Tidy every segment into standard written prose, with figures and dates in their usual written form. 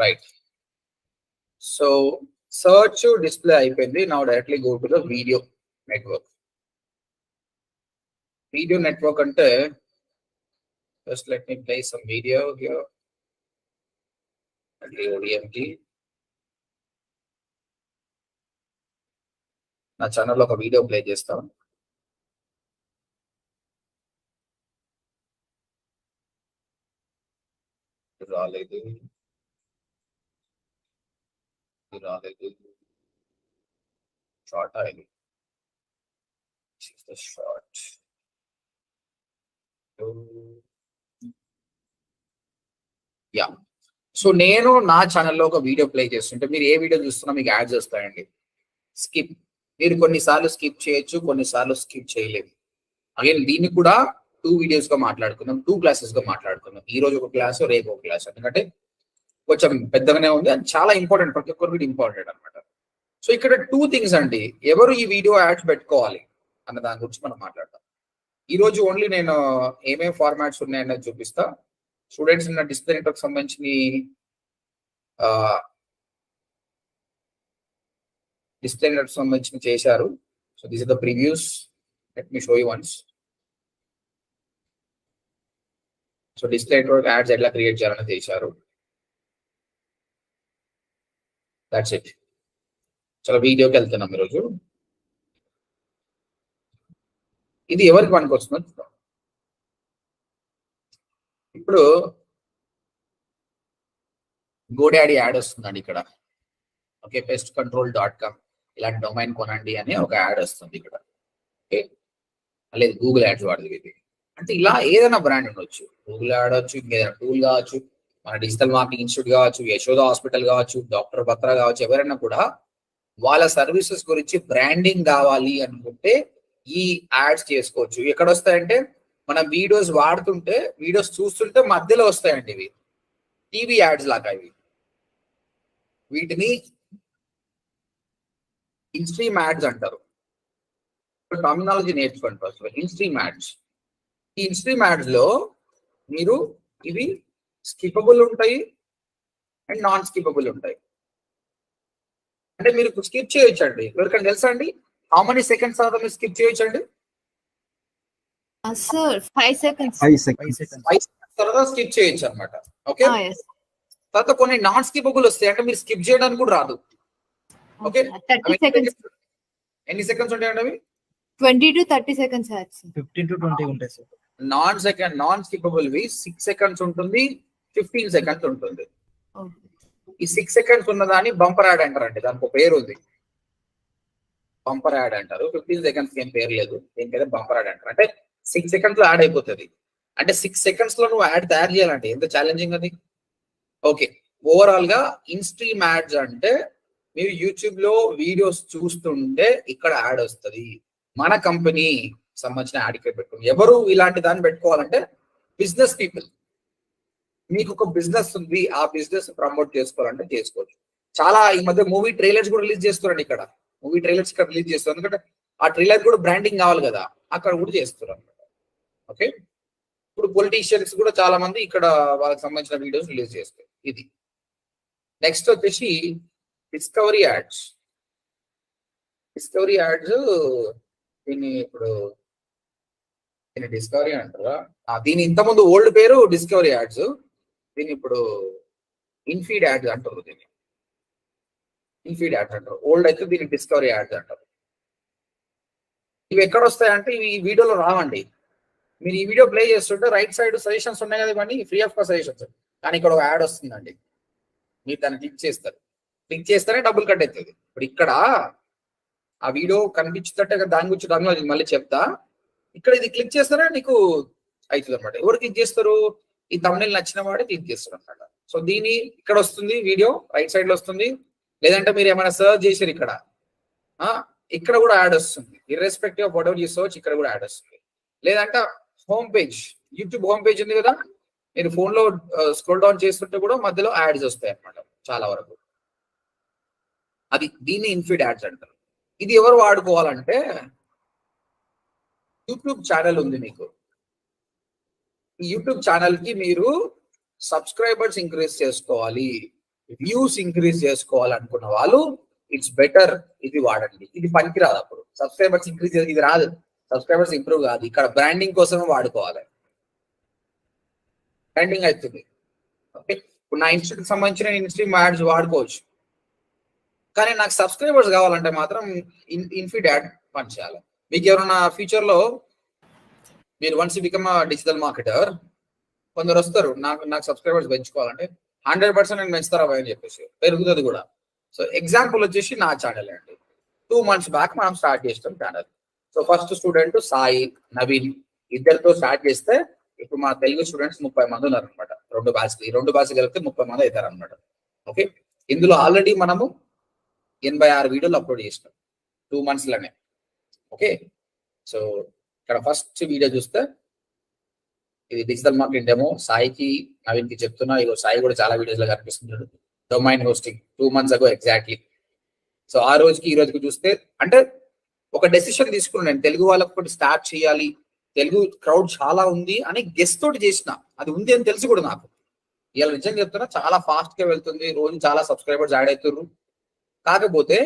Right. So search display అయిపోయింది. Now directly go to the video network. Video network అంటే just let me play some video here. ODMT. నా ఛానల్లో ఒక video play చేస్తాం. రాలేదు short అయింది. Short yeah. సో నేను నా ఛానల్లో ఒక వీడియో ప్లే చేస్తుంటే మీరు ఏ వీడియో చూస్తున్నా మీకు యాడ్స్ వస్తాయండి. స్కిప్, మీరు కొన్నిసార్లు స్కిప్ చేయొచ్చు, కొన్నిసార్లు స్కిప్ చేయలేదు. అగైన్ దీన్ని కూడా 2 వీడియోస్ గా మాట్లాడుకుందాం, 2 క్లాసెస్ గా మాట్లాడుకుందాం. ఈ రోజు ఒక క్లాస్, రేపు ఒక క్లాస్. ఎందుకంటే కొంచెం పెద్దగానే ఉంది, అది చాలా ఇంపార్టెంట్, ప్రతి ఒక్కరికి ఇంపార్టెంట్ అనమాట. సో ఇక్కడ 2 థింగ్స్ అండి. ఎవరు ఈ వీడియో యాడ్స్ పెట్టుకోవాలి అన్న దాని గురించి మనం మాట్లాడతాం. ఈ రోజు ఓన్లీ నేను ఏమేమి ఫార్మాట్స్ ఉన్నాయనేది చూపిస్తా. స్టూడెంట్స్ నిన్న డిస్ప్లే నెట్వర్క్ సంబంధించి చేశారు. So this is the previews. Let me show you once. So display network ads ఎట్లా క్రియేట్ చేయాలని చేశారు. That's it. చాలా వీడియోకి వెళ్తున్నాం ఈరోజు. ఇది ఎవరికి పనికి వస్తుందో చూద్దాం. ఇప్పుడు గోడాడీ యాడ్ వస్తుందండి ఇక్కడ. ఓకే, pestcontrol.com ఇలాంటి డొమైన్ కొనండి అని ఒక యాడ్ వస్తుంది ఇక్కడ. ఓకే, లేదు గూగుల్ యాడ్స్ వాడుతుంది ఇది. అంటే ఇలా ఏదైనా బ్రాండ్ ఉండొచ్చు, గూగుల్ యాడ్ అవచ్చు, ఇంకేదైనా టూల్ కావచ్చు, మన డిజిటల్ మార్కెటింగ్ ఇన్స్టిట్యూట్ కావచ్చు, యశోద హాస్పిటల్ కావచ్చు, డాక్టర్ బత్రా కావచ్చు, ఎవరైనా కూడా వాళ్ళ సర్వీసెస్ గురించి బ్రాండింగ్ కావాలి అనుకుంటే ఈ యాడ్స్ చేసుకోవచ్చు. ఎక్కడ వస్తాయంటే మనం వీడియోస్ వాడుతుంటే, వీడియోస్ చూస్తుంటే మధ్యలో వస్తాయండి ఇవి, టీవీ యాడ్స్ లాగా. ఇవి వీటిని ఇన్స్ట్రీమ్ యాడ్స్ అంటారు. టర్మినాలజీ నేర్చుకోండి ఫస్ట్. In-stream ads. ఈ ఇన్స్ట్రీమ్ యాడ్స్ లో మీరు ఇవి స్కిపబుల్ ఉంటాయి అండ్ నాన్ స్కిపబుల్ ఉంటాయి. అంటే మీరు స్కిప్ చేయొచ్చండి. ఎవరికైనా తెలుసా అండి హౌ మెనీ సెకండ్స్ తర్వాత మీరు స్కిప్ చేయొచ్చండి? Sir 5 seconds. 5 seconds తర్వాత స్కిప్ చేయొచ్చు అనమాట. ఓకే, తర్వాత కొన్ని నాన్ స్కిపబుల్ వస్తాయి, అంటే మీరు స్కిప్ చేయడానికి కూడా రాదు. Okay, 30 seconds. ఎన్ని సెకండ్స్ ఉంటాయండి అవి? 20 to 30 seconds. 15 to 20 ఉంటాయి సార్. నాన్ స్కిపబుల్ వి 6 seconds ఉంటుంది, 15 seconds ఉంటుంది. ఈ 6 seconds ఉన్నదాన్ని బంపర్ యాడ్ అంటారండి. దానికి ఒక పేరు ఉంది, బంపర్ యాడ్ అంటారు. 15 seconds ఏం పేరు లేదు, దీనికైతే బంపర్ యాడ్ అంటారు. అంటే 6 seconds లో యాడ్ అయిపోతుంది. అంటే 6 seconds లో నువ్వు యాడ్ తయారు చేయాలంటే ఎంత ఛాలెంజింగ్ అది. ఓకే, ఓవరాల్ గా ఇన్స్ట్రీమ్ యాడ్స్ అంటే మీరు యూట్యూబ్ లో వీడియోస్ చూస్తుంటే ఇక్కడ యాడ్ వస్తుంది. మన కంపెనీ సంబంధించిన యాడ్ ఇక్కడ పెట్టుకోండి. ఎవరు ఇలాంటి దాన్ని పెట్టుకోవాలంటే బిజినెస్ పీపుల్. మీకు ఒక బిజినెస్ ఉంది, ఆ బిజినెస్ ప్రమోట్ చేసుకోవాలంటే చేసుకోవచ్చు. చాలా ఈ మధ్య మూవీ ట్రైలర్స్ కూడా రిలీజ్ చేస్తున్నారండి. ఇక్కడ మూవీ ట్రైలర్స్ ఇక్కడ రిలీజ్ చేస్తారు, ఎందుకంటే ఆ ట్రైలర్ కూడా బ్రాండింగ్ కావాలి కదా, అక్కడ కూడా చేస్తారు అనమాట. ఓకే, ఇప్పుడు పొలిటీషియన్స్ కూడా చాలా మంది ఇక్కడ వాళ్ళకి సంబంధించిన వీడియోస్ రిలీజ్ చేస్తారు. ఇది నెక్స్ట్ వచ్చేసి డిస్కవరీ యాడ్స్. డిస్కవరీ యాడ్స్ దీన్ని ఇప్పుడు డిస్కవరీ అంటారా? దీని ఇంతకుముందు ఓల్డ్ పేరు డిస్కవరీ యాడ్స్, దీన్ని ఇప్పుడు ఇన్ఫీడ్ యాడ్స్ అంటారు. దీన్ని ఇన్ఫీడ్ యాడ్స్ అంటారు. ఓల్డ్ అయితే దీన్ని డిస్కవరీ యాడ్స్ అంటారు. ఇవి ఎక్కడ వస్తాయంటే ఇవి ఈ వీడియోలో రావండి. మీరు ఈ వీడియో ప్లే చేస్తుంటే రైట్ సైడ్ సజెషన్స్ ఉన్నాయి కదా, ఇవన్నీ ఫ్రీ ఆఫ్ కాస్ట్ సజెషన్స్. కానీ ఇక్కడ ఒక యాడ్ వస్తుందండి, మీరు దాన్ని క్లిక్ చేస్తారు. క్లిక్ చేస్తేనే డబ్బులు కట్ అవుతుంది. ఇప్పుడు ఇక్కడ ఆ వీడియో కనిపించేటట్టే దాని గురించి మళ్ళీ చెప్తా. ఇక్కడ ఇది క్లిక్ చేస్తారా నీకు అవుతుంది అనమాట. ఎవరు క్లిక్ చేస్తారు? ఈ థంబ్నెయిల్ నచ్చిన వాడే క్లిక్ చేస్తారు అనమాట. సో దీని ఇక్కడ వస్తుంది వీడియో, రైట్ సైడ్ లో వస్తుంది. లేదంటే మీరు ఏమైనా సర్చ్ చేసారు ఇక్కడ కూడా యాడ్ వస్తుంది. Irrespective of what ever you search ఇక్కడ కూడా యాడ్ వస్తుంది. లేదంటే home page, YouTube home page ఉంది కదా, మీరు ఫోన్ లో స్క్రోల్ డౌన్ చేస్తుంటే కూడా మధ్యలో యాడ్స్ వస్తాయి అనమాట చాలా వరకు. అది దీన్ని ఇన్ఫీడ్ యాడ్స్ అంటారు. ఇది ఎవరు వాడుకోవాలంటే యూట్యూబ్ ఛానల్ ఉంది మీకు. ఈ యూట్యూబ్ ఛానల్ కి మీరు సబ్స్క్రైబర్స్ ఇంక్రీజ్ చేసుకోవాలి. వ్యూస్ ఇంక్రీజ్ చేసుకోవాలనుకున్న వాళ్ళు ఇట్స్ బెటర్ ఇది వాడండి. ఇది పనికిరాదు, అప్పుడు సబ్స్క్రైబర్స్ ఇంక్రీజ్ ఇది రాదు, సబ్స్క్రైబర్స్ ఇంప్రూవ్ కాదు. ఇక్కడ బ్రాండింగ్ కోసమే వాడుకోవాలి, బ్రాండింగ్ అవుతుంది. ఓకే, ఇప్పుడు నా ఇన్స్టిట్యూట్ సంబంధించిన ఇన్స్ట్రీమ్ యాడ్స్ వాడుకోవచ్చు, కానీ నాకు సబ్స్క్రైబర్స్ కావాలంటే మాత్రం ఇన్ఫీడ్ యాడ్ పనిచేయాలి. మీకు ఎవరైనా ఫ్యూచర్ లో మీరు వన్స్ బికమ్ డిజిటల్ మార్కెటర్, కొందరు వస్తారు నాకు సబ్స్క్రైబర్స్ పెంచుకోవాలంటే 100% నేను పెంచుతారా అని చెప్పేసి పెరుగుతుంది కూడా. సో ఎగ్జాంపుల్ వచ్చేసి నా ఛానల్ అండి, 2 months బ్యాక్ మనం స్టార్ట్ చేస్తాం channel. So first student Sai, Naveen ఇద్దరితో స్టార్ట్ చేస్తే ఇప్పుడు మా తెలుగు స్టూడెంట్స్ 30 మంది ఉన్నారు అనమాట. 2 బ్యాచ్లు కలిపితే 30 మంది అవుతారు అనమాట. ఓకే, ఇందులో ఆల్రెడీ మనము 86 వీడియోలు అప్లోడ్ చేసినాం 2 months లోనే. ఓకే, సో ఇక్కడ ఫస్ట్ వీడియో చూస్తే ఇది డిజిటల్ మార్కెటింగ్ డెమో. సాయికి నవీన్కి చెప్తున్నా, ఇగో సాయి కూడా చాలా వీడియోస్ లో కనిపిస్తున్నాడు. Domain hosting 2 months ago exactly. So ఆ రోజుకి ఈ రోజుకి చూస్తే అంటే ఒక డెసిషన్ తీసుకున్నాను నేను, తెలుగు వాళ్ళకి ఒకటి స్టార్ట్ చేయాలి, తెలుగు క్రౌడ్ చాలా ఉంది అని గెస్ తోటి చేసిన. అది ఉంది అని తెలుసు కూడా నాకు. ఇలా నిజంగా చెప్తున్నా, చాలా ఫాస్ట్ గా వెళ్తుంది, రోజు చాలా సబ్స్క్రైబర్స్ యాడ్ అవుతున్నారు. కాకపోతే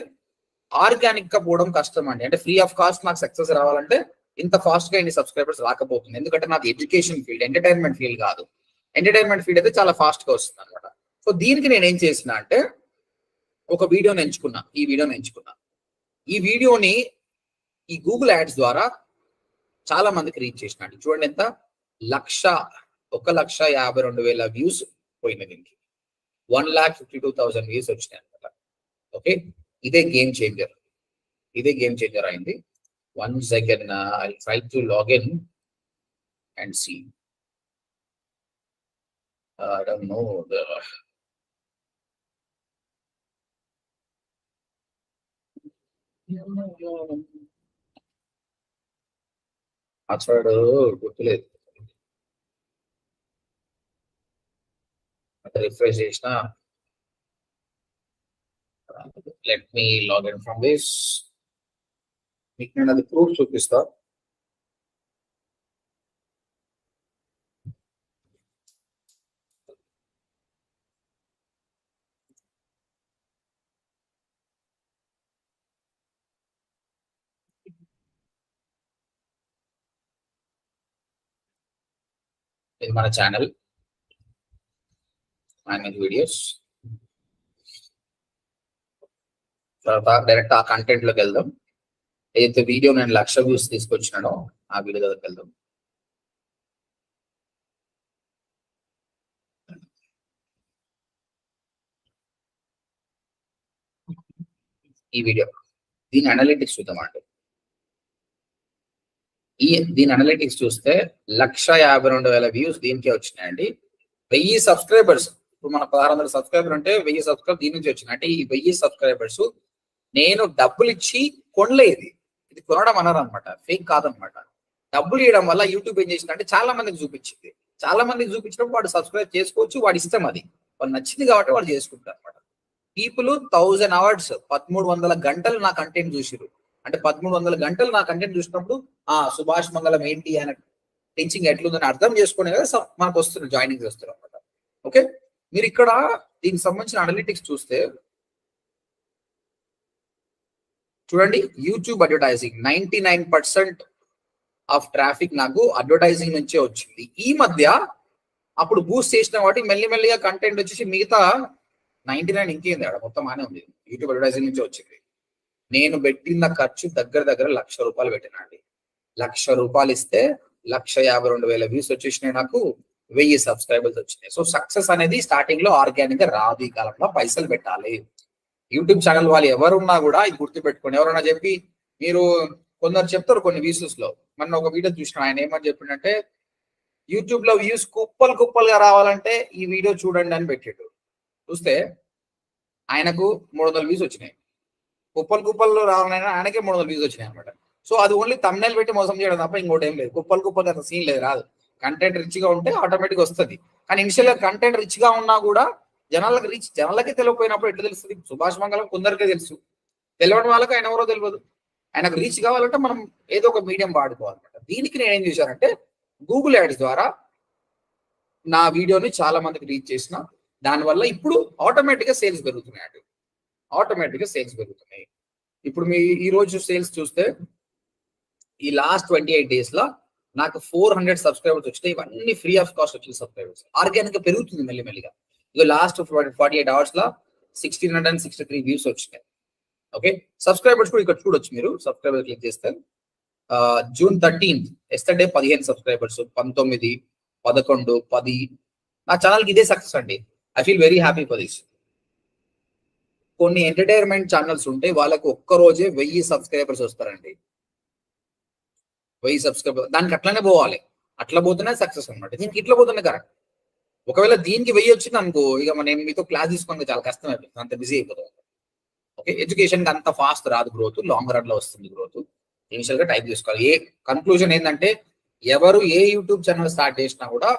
ఆర్గానిక్ గా పోవడం కష్టం అండి. అంటే ఫ్రీ ఆఫ్ కాస్ట్ నాకు సక్సెస్ రావాలంటే ఇంత ఫాస్ట్ గా ఇన్ని సబ్స్క్రైబర్స్ రాకపోతుంది. ఎందుకంటే నాకు ఎడ్యుకేషన్ ఫీల్డ్, ఎంటర్టైన్మెంట్ ఫీల్డ్ కాదు. ఎంటర్టైన్మెంట్ ఫీల్డ్ అయితే చాలా ఫాస్ట్ గా వస్తుంది అనమాట. సో దీనికి నేను ఏం చేసిన అంటే ఒక వీడియోని ఎంచుకున్నా, ఈ వీడియోని ఈ గూగుల్ యాడ్స్ ద్వారా చాలా మందికి రీచ్ చేసిన. చూడండి ఎంత 1,52,000 వ్యూస్ పోయిన, దీనికి 1,52,000 వ్యూస్ వచ్చినాయి అనమాట. ఓకే, ఇదే గేమ్ చేంజర్ అయింది. Once again, I'll try to log in and see. I don't know the. Password గుర్తులేదు. రిఫ్రెష్ చేసిన. Let me log in from this. మీకు నేను అది ప్రూఫ్ చూపిస్తా. ఇది మన ఛానల్, మేనేజ్ వీడియోస్. తర్వాత డైరెక్ట్ ఆ కంటెంట్ లోకి వెళ్దాం. ఏదైతే వీడియో నేను 1,00,000 వ్యూస్ తీసుకొచ్చినానో ఆ వీడియో దగ్గరికి వెళ్దాం. ఈ వీడియో, దీని అనలిటిక్స్ చూద్దామండి. దీని అనలిటిక్స్ చూస్తే 1,52,000 వ్యూస్ దీనికే వచ్చినాయండి. 1000 సబ్స్క్రైబర్స్, ఇప్పుడు మన 1600 సబ్స్క్రైబర్ అంటే 1000 సబ్స్క్రైబర్ దీని నుంచి వచ్చినాయి. అంటే ఈ 1000 సబ్స్క్రైబర్స్ నేను డబ్బులు ఇచ్చి కొనలేదు, ఇది కొనడం అన్నారు అనమాట, ఫేక్ కాదనమాట. డబ్బులు ఇవ్వడం వల్ల యూట్యూబ్ ఏం చేసిందంటే చాలా మందికి చూపించింది. చాలా మందికి చూపించినప్పుడు వాడు సబ్స్క్రైబ్ చేసుకోవచ్చు, వాడి ఇష్టం, అది వాడు నచ్చింది కాబట్టి వాడు చేసుకుంటారు అనమాట. పీపుల్ 1000 అవర్స్ 1300 గంటలు నా కంటెంట్ చూసిరు. అంటే 1300 గంటలు నా కంటెంట్ చూసినప్పుడు సుభాష్ మంగళం ఏంటి ఆయన టీచింగ్ ఎట్లుందని అర్థం చేసుకునే కదా మనకు వస్తున్నారు, జాయినింగ్ వస్తారు అనమాట. ఓకే, మీరు ఇక్కడ దీనికి సంబంధించిన అనలిటిక్స్ చూస్తే చూడండి, యూట్యూబ్ అడ్వర్టైజింగ్ 99% ఆఫ్ ట్రాఫిక్ నాకు అడ్వర్టైజింగ్ నుంచే వచ్చింది. ఈ మధ్య అప్పుడు బూస్ట్ చేసిన వాటి మెల్లిమెల్లిగా కంటెంట్ వచ్చేసి మిగతా 99 ఇంకేంది ఆడ మొత్తం ఆనే ఉంది. యూట్యూబ్ అడ్వర్టైజింగ్ నుంచి వచ్చింది. నేను పెట్టిన ఖర్చు దగ్గర ₹1,00,000 పెట్టినా అండి. ₹1,00,000 ఇస్తే 1,52,000 వ్యూస్ వచ్చేసినాయి, నాకు 1000 సబ్స్క్రైబర్స్ వచ్చినాయి. సో సక్సెస్ అనేది స్టార్టింగ్ లో ఆర్గానిక్ గా రాదు, ఈ కాలంలో పైసలు పెట్టాలి. యూట్యూబ్ ఛానల్ వాళ్ళు ఎవరున్నా కూడా ఇది గుర్తు పెట్టుకోండి. ఎవరన్నా చెప్పి మీరు కొందరు చెప్తారు కొన్ని వ్యూస్ లో, మొన్న ఒక వీడియో చూసిన, ఆయన ఏమని చెప్పిండంటే యూట్యూబ్ లో వ్యూస్ కుప్పలుగా రావాలంటే ఈ వీడియో చూడండి అని పెట్టాడు. చూస్తే ఆయనకు 300 వ్యూస్ వచ్చినాయి. కుప్పలు రావాలైనా ఆయనకే 300 వ్యూస్ వచ్చినాయి అనమాట. సో అది ఓన్లీ తమ్నెయిల్ పెట్టి మోసం చేయడం తప్ప ఇంకోటి ఏం లేదు. కుప్పలు అంత సీన్ లేదు, రాదు. కంటెంట్ రిచ్ గా ఉంటే ఆటోమేటిక్ వస్తుంది. కానీ ఇనిషియల్ గా కంటెంట్ రిచ్ గా ఉన్నా కూడా జనాలకే తెలియకపోయినప్పుడు ఎట్లా తెలుస్తుంది? సుభాష్ మంగళం కొందరికే తెలుసు, తెలియని వాళ్ళకి ఆయన ఎవరో తెలియదు. ఆయనకు రీచ్ కావాలంటే మనం ఏదో ఒక మీడియం వాడుకోవాలన్నమాట. దీనికి నేను ఏం చేశానంటే గూగుల్ యాడ్స్ ద్వారా నా వీడియోని చాలా మందికి రీచ్ చేసిన. దానివల్ల ఇప్పుడు ఆటోమేటిక్గా సేల్స్ పెరుగుతున్నాయి. ఆటోమేటిక్గా సేల్స్ పెరుగుతున్నాయి. ఇప్పుడు మీ ఈ రోజు సేల్స్ చూస్తే ఈ లాస్ట్ 28 days లో నాకు 400 సబ్స్క్రైబర్స్ వచ్చినాయి. ఇవన్నీ ఫ్రీ ఆఫ్ కాస్ట్ వచ్చిన సబ్స్క్రైబర్స్. ఆర్గానిక్ గా పెరుగుతుంది మెల్లిమెల్లిగా. ఇక లాస్ట్ 48 hours లో 1663 వ్యూస్ వచ్చినాయి. ఓకే, సబ్స్క్రైబర్స్ కూడా ఇక్కడ చూడొచ్చు. మీరు సబ్స్క్రైబర్ క్లిక్ చేస్తే June 13th ఎస్టర్డే 15 సబ్స్క్రైబర్స్, 19, 11, 10. నా ఛానల్కి ఇదే సక్సెస్ అండి. I feel very happy for this. కొన్ని ఎంటర్టైన్మెంట్ ఛానల్స్ ఉంటే వాళ్ళకు ఒక్క రోజే 1000 సబ్స్క్రైబర్స్ వస్తారండి. 1000 సబ్స్క్రైబర్, దానికి అట్లనే పోవాలి. అట్లా పోతేనే సక్సెస్ అనమాట. దీనికి ఇట్లా పోతేనే కరెక్ట్. ఒకవేళ దీనికి 1000 వచ్చింది అనుకో, ఇక నేను మీతో క్లాస్ తీసుకోవడానికి చాలా కష్టం అయిపోతుంది, అంత బిజీ అయిపోతుంది. ఓకే, ఎడ్యుకేషన్ అంత ఫాస్ట్ రాదు గ్రోత్, లాంగ్ రన్ లో వస్తుంది గ్రోత్. ఇనిషియల్ గా టైప్ చేసుకోవాలి. ఏ కన్క్లూజన్ ఏంటంటే, ఎవరు ఏ యూట్యూబ్ ఛానల్ స్టార్ట్ చేసినా కూడా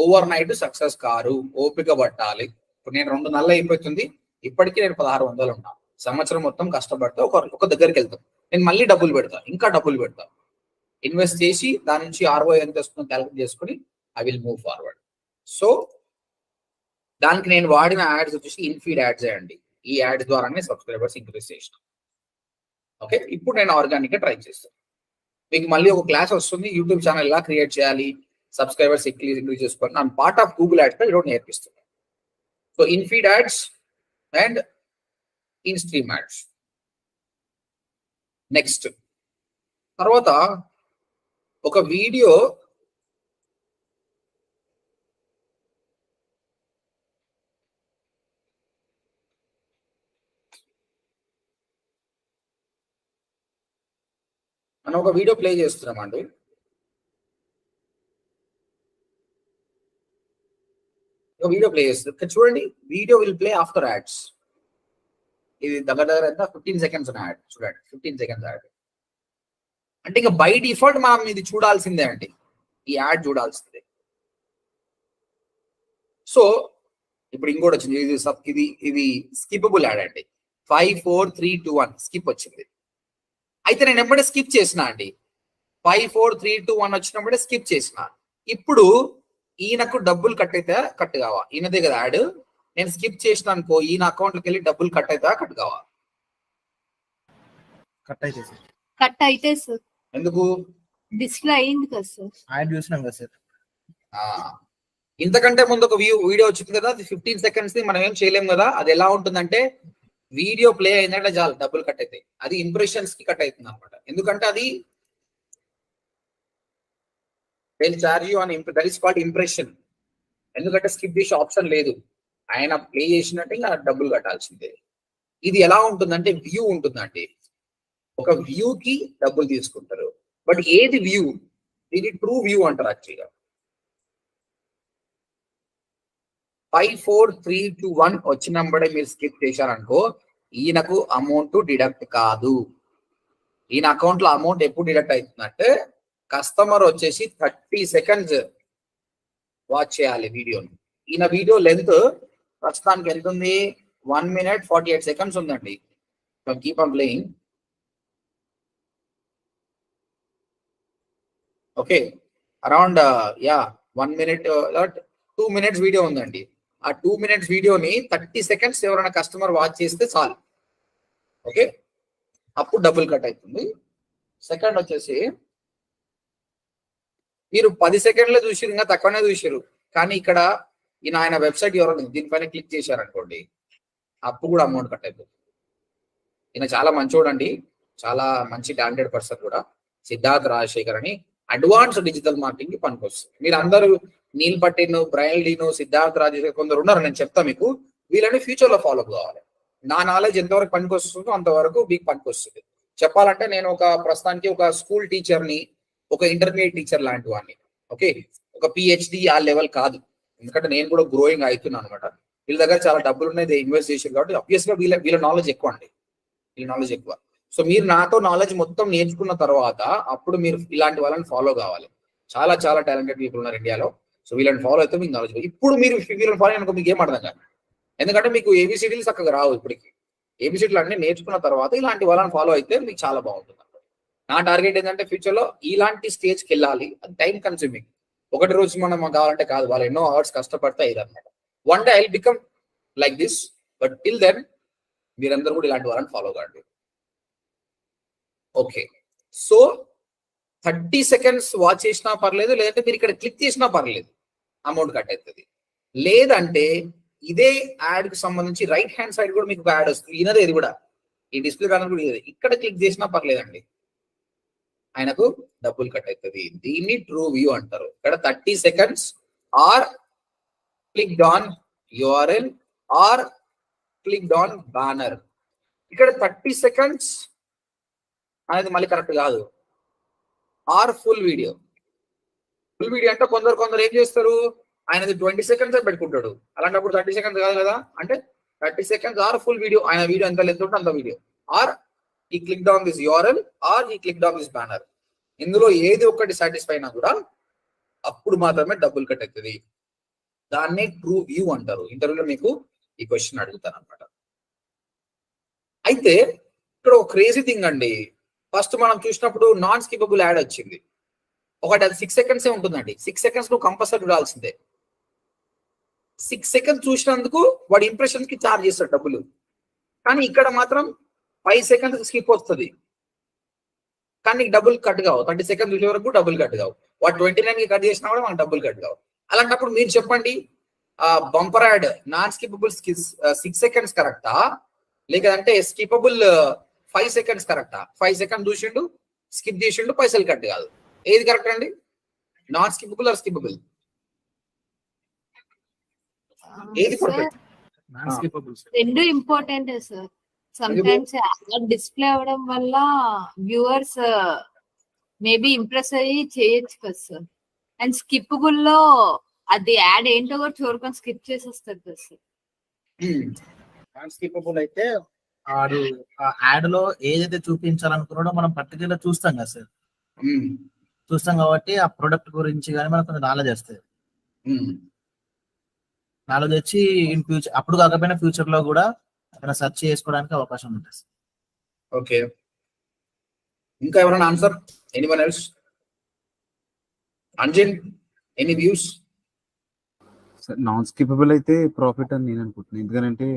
ఓవర్ నైట్ సక్సెస్ కారు, ఓపిక పట్టాలి. ఇప్పుడు నేను 2 నెలలు అయిపోతుంది, ఇప్పటికీ నేను 1600 ఉన్నా. సంవత్సరం మొత్తం కష్టపడితే ఒక దగ్గరికి వెళ్తాను, నేను మళ్ళీ డబ్బులు పెడతా, ఇంకా డబ్బులు పెడతా, ఇన్వెస్ట్ చేసి దాని నుంచి ROI ఎంత వస్తుందో క్యాలిక్యులేట్ చేసుకుని I will move forward. So దానికి నేను వాడిన యాడ్స్ వచ్చేసి ఇన్ఫీడ్ యాడ్స్ అండి. ఈ యాడ్ ద్వారానే సబ్స్క్రైబర్స్ ఇంక్రీజ్ చేసిన. ఓకే, ఇప్పుడు నేను ఆర్గానిక్ గా ట్రై చేస్తాను. మీకు మళ్ళీ ఒక క్లాస్ వస్తుంది, యూట్యూబ్ ఛానల్ ఎలా క్రియేట్ చేయాలి, సబ్స్క్రైబర్స్ ఇంక్రీజ్ చేసుకోవాలి. నేను పార్ట్ ఆఫ్ గూగుల్ యాడ్స్ ఈరోజు నేర్పిస్తున్నాను. So in feed ads and in stream ads. Next తర్వాత ఒక వీడియో మనం ఒక వీడియో ప్లే చేస్తున్నామండి. ఒక వీడియో ప్లే చేస్తుంది. ఇక్కడ చూడండి, video will play after ads. ఇది దగ్గర ఎంత 15 seconds యాడ్. చూడండి, 15 seconds యాడ్. అంటే ఇంకా బై డిఫాల్ట్ మనం ఇది చూడాల్సిందే అండి, ఈ యాడ్ చూడాల్సిందే. సో ఇప్పుడు ఇంకోటి వచ్చింది, ఇది స్కిపబుల్ యాడ్ అండి. 5 4 3 2 1 స్కిప్ వచ్చింది. అయితే నేను ఎప్పుడే స్కిప్ చేసిన అండి, 5 4 3 2 1 వచ్చినప్పుడే స్కిప్ చేసిన. ఇప్పుడు ఈయనకు డబ్బులు కట్ అయితే కట్ కావా? ఈయనదే కదా యాడ్. నేను స్కిప్ చేసిన అనుకో, ఈయన అకౌంట్లోకి వెళ్ళి డబ్బులు కట్ అవుతా కట్ కావా? కట్ అయితే సార్. కట్ అయితే సార్. ఎందుకు? డిస్ప్లే అయింది కదా సార్. యాడ్ చూసినాం కదా సార్. ఇంతకంటే ముందు ఒక వీడియో వచ్చింది కదా, అది 15 seconds మనం ఏం చేయలేం కదా. అది ఎలా ఉంటుందంటే, వీడియో ప్లే అయిందంటే చాలు డబ్బులు కట్ అవుతాయి. అది ఇంప్రెషన్స్ కి కట్ అవుతుంది అనమాట. ఎందుకంటే అది చార్జ్ యూ అని, దట్ ఈస్ కాల్డ్ ఇంప్రెషన్. ఎందుకంటే స్కిప్ చేసే ఆప్షన్ లేదు, ఆయన ప్లే చేసినట్టు ఇంకా డబ్బులు కట్టాల్సిందే. ఇది ఎలా ఉంటుందంటే, వ్యూ ఉంటుందండి. ఒక వ్యూ కి డబ్బులు తీసుకుంటారు. బట్ ఏది వ్యూ? ఇది ట్రూ వ్యూ అంటారు యాక్చువల్గా. 5 4 3 2 1 వచ్చినప్పుడే మీరు స్కిప్ చేశారనుకో, ఈయనకు అమౌంట్ డిడక్ట్ కాదు. ఈయన అకౌంట్ లో అమౌంట్ ఎప్పుడు డిడక్ట్ అవుతుందంటే, కస్టమర్ వచ్చేసి 30 seconds వాచ్ చేయాలి వీడియోని. ఈయన వీడియో లెంత్ ప్రస్తుతానికి ఎంత ఉంది? 1 minute 48 seconds ఉందండి. Keep on playing. Okay, around 1 minute 2 minutes video ఉందండి. ఆ 2 minutes వీడియోని 30 seconds ఎవరైనా కస్టమర్ వాచ్ చేస్తే చాలు. ఓకే, అప్పుడు డబ్బులు కట్ అవుతుంది. సెకండ్ వచ్చేసి, మీరు 10 seconds చూసిరు, ఇంకా తక్కువనే చూసిరు, కానీ ఇక్కడ ఆయన వెబ్సైట్ ఎవరైనా దీనిపైన క్లిక్ చేశారనుకోండి, అప్పుడు కూడా అమౌంట్ కట్ అయిపోతుంది. ఈయన చాలా మంచోడు అండి, చాలా మంచి టాలెంటెడ్ పర్సన్ కూడా, సిద్ధార్థ్ రాజశేఖర్ అని. అడ్వాన్స్ డిజిటల్ మార్కెటింగ్ కి పనికొస్తుంది. మీరు అందరూ నీల్ పటేల్, బ్రైల్ డీను, సిద్ధార్థ్ రాజశేఖర్ కొందరు ఉన్నారు, నేను చెప్తా మీకు. వీళ్ళని ఫ్యూచర్ లో ఫాలో కావాలి. నా నాలెడ్జ్ ఎంతవరకు పనికొస్తుందో అంతవరకు మీకు పనికొస్తుంది. చెప్పాలంటే నేను ప్రస్తుతానికి ఒక స్కూల్ టీచర్ని, ఒక ఇంటర్మీడియట్ టీచర్ లాంటి వాడిని. ఓకే, ఒక PhD ఆ లెవెల్ కాదు, ఎందుకంటే నేను కూడా గ్రోయింగ్ అవుతున్నాను అనమాట. వీళ్ళ దగ్గర చాలా డబ్బులు ఉన్నాయి, ఇన్వెస్ట్ చేశారు కాబట్టి ఆబ్వియస్ గా వీళ్ళ నాలెడ్జ్ ఎక్కువ అండి, వీళ్ళ నాలెడ్జ్ ఎక్కువ. సో మీరు నాతో నాలెడ్జ్ మొత్తం నేర్చుకున్న తర్వాత అప్పుడు మీరు ఇలాంటి వాళ్ళని ఫాలో కావాలి. చాలా చాలా టాలెంటెడ్ పీపుల్ ఉన్నారు ఇండియాలో. సో వీళ్ళని ఫాలో అయితే మీకు నాలెడ్జ్. ఇప్పుడు మీరు వీళ్ళని ఫాలో అయినా మీకు ఏం అర్థం కాదు, ఎందుకంటే మీకు ABCDలు చక్కగా రావు. ఇప్పటికి ABCDలు అన్ని నేర్చుకున్న తర్వాత ఇలాంటి వాళ్ళని ఫాలో అయితే మీకు చాలా బాగుంటుంది. నా టార్గెట్ ఏంటంటే, ఫ్యూచర్ లో ఇలాంటి స్టేజ్కి వెళ్ళాలి. అది టైం కన్స్యూమింగ్. ఒకటి రోజు మనం కావాలంటే కాదు, వాళ్ళు ఎన్నో అవర్స్ కష్టపడితే ఇదన్నమాట. One day I will become like this, but till then మీరందరూ కూడా ఇలాంటి వాళ్ళని ఫాలో కాండి. ఓకే, సో 30 seconds వాచ్ చేసినా పర్లేదు, లేదంటే మీరు ఇక్కడ క్లిక్ చేసినా పర్లేదు, అమౌంట్ కట్ అవుతుంది. లేదంటే ఇదే యాడ్ కి సంబంధించి రైట్ హ్యాండ్ సైడ్ కూడా మీకు యాడ్ వస్తుంది, ఈయనదే ఇది కూడా, ఈ డిస్ప్లే ప్యానల్ కూడా ఇది, ఇక్కడ క్లిక్ చేసినా పర్లేదండి, ఆయనకు డబ్బులు కట్ అవుతుంది. దీన్ని ట్రూ వ్యూ అంటారు. ఇక్కడ 30 seconds or clicked on URL or clicked on banner. ఇక్కడ 30 seconds అనేది మళ్ళీ కరెక్ట్ కాదు, or full video. Full video అంటే కొందరు ఏం చేస్తారు, ఆయనది 20 seconds పెట్టుకుంటాడు, అలాంటప్పుడు 30 seconds కాదు కదా, అంటే 30 seconds ఆర్ ఫుల్ వీడియో, ఆయన వీడియో ఎంత లెంత్ ఉంటే అంత వీడియో, ఆర్ ఈ click on this URL or ఈ క్లిక్ ఆన్ దిస్ బ్యానర్. ఇందులో ఏది ఒకటి సాటిస్ఫై అయినా కూడా అప్పుడు మాత్రమే డబ్బులు కట్ అవుతుంది. దాన్నే ట్రూ వ్యూ అంటారు. ఇంటర్వ్యూలో మీకు ఈ క్వశ్చన్ అడుగుతాను అనమాట. అయితే ఇక్కడ ఒక క్రేజీ థింగ్ అండి, ఫస్ట్ మనం చూసినప్పుడు నాన్ స్కిపబుల్ యాడ్ వచ్చింది ఒకటి, అది 6 seconds ఉంటుందండి. 6 seconds నువ్వు కంపల్సరీ చూడాల్సిందే. 6 seconds చూసినందుకు వాడి ఇంప్రెషన్ కి ఛార్జ్ చేస్తాడు డబ్బులు. కానీ ఇక్కడ మాత్రం 5 seconds స్కిప్ వస్తుంది, కానీ డబ్బులు కట్ కావు. 30 seconds చూసే వరకు డబ్బులు కట్ కావు. వాడు 29 కి కట్ చేసినా కూడా మనకు డబ్బులు కట్ కావు. అలాంటప్పుడు మీరు చెప్పండి, bumper add non skippable 6 seconds కరెక్టా, లేదంటే స్కిపబుల్ 5 seconds కరెక్టా? 5 seconds చూసిండు, స్కిప్ చేసిండు, పైసలు కట్ కాదు, ఏది కరెక్ట్ అండి? Non skippable or skippable? ఏది పర్ఫెక్ట్? రెండు important sir. Some times display అవ్వడం వల్ల వ్యూవర్స్ మేబీ ఇంప్రెస్ అయ్యి చేయొచ్చు కదా సార్. అండ్ స్కిప్పబుల్ లో అది యాడ్ ఏంటో కూడా చూడకుండా స్కిప్ చేసేస్తారు కదా సార్. స్కిప్పబుల్ అయితే ఆడు ఆ యాడ్ లో ఏదైతే చూపించాలనుకున్నాడో మనం పర్టికులర్ చూస్తాం కదా సార్. చూస్తాం కాబట్టి ఆ ప్రొడక్ట్ గురించి కానీ మనకు కొంచెం నాలెడ్జ్ వస్తుంది. నాలెడ్జ్ వచ్చి ఇన్ ఫ్యూచర్, అప్పుడు కాకపోయినా ఫ్యూచర్ లో కూడా ఏమైనా సెర్చ్ చేసుకోవడానికి అవకాశం ఉంటుంది. ఓకే, ఇంకా ఎవరైనా ఆన్సర్? Anyone else? అంజిన్, ఎనీ వ్యూస్? నాన్ స్కిపబుల్ అయితే ప్రాఫిట్ అని నేను అనుకుంటున్నాను. ఎందుకంటే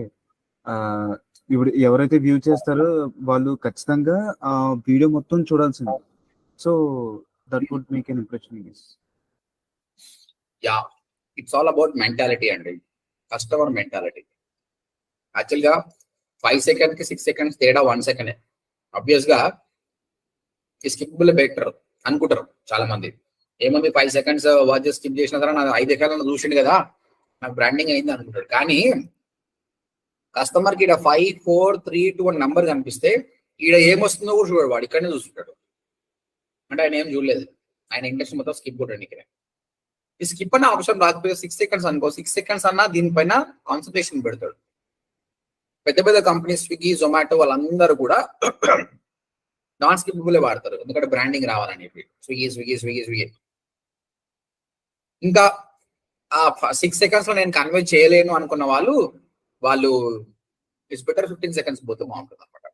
ఇప్పుడు ఎవరైతే వ్యూ చేస్తారో వాళ్ళు ఖచ్చితంగా ఆ వీడియో మొత్తం చూడాల్సింది. So that would make an impression. Yeah, it's all about mentality అండి, కస్టమర్ మెంటాలిటీ. యాక్చువల్గా 5 seconds కి 6 seconds తేడా 1 second. ఆబ్వియస్ గా ఈ స్కిపబుల్ బెటర్ అనుకుంటారు చాలా మంది. ఏముంది 5 seconds వాచ్ స్కిప్ చేసిన తర్వాత నాకు 5 ఎకరాలను చూసిండు కదా, నాకు బ్రాండింగ్ అయింది అనుకుంటాడు. కానీ కస్టమర్కి ఇక్కడ 5 4 3 2 అని నంబర్ కనిపిస్తే ఈడ ఏమొస్తుందో కూడా చూడాడు, వాడు ఇక్కడనే చూస్తుంటాడు. అంటే ఆయన ఏం చూడలేదు, ఆయన ఇండస్ట్రీ మొత్తం స్కిప్ కొట్టండి. ఇక్కడ ఈ స్కిప్ అన్న ఆప్షన్ రాకపోతే 6 seconds అనుకో, 6 seconds అన్నా దీనిపైన కాన్సన్ట్రేషన్ పెడతాడు. పెద్ద పెద్ద కంపెనీస్ స్విగ్గీ, జొమాటో వాళ్ళందరూ కూడా నాన్ స్కిపబుల్ వాడతారు, ఎందుకంటే బ్రాండింగ్ రావాలని చెప్పి. Swiggy Swiggy Swiggy Swiggy. ఇంకా ఆ 6 seconds లో నేను కన్వే చేయలేను అనుకున్న వాళ్ళు ఇట్స్ బెటర్ 15 seconds పోతే బాగుంటుంది అనమాట.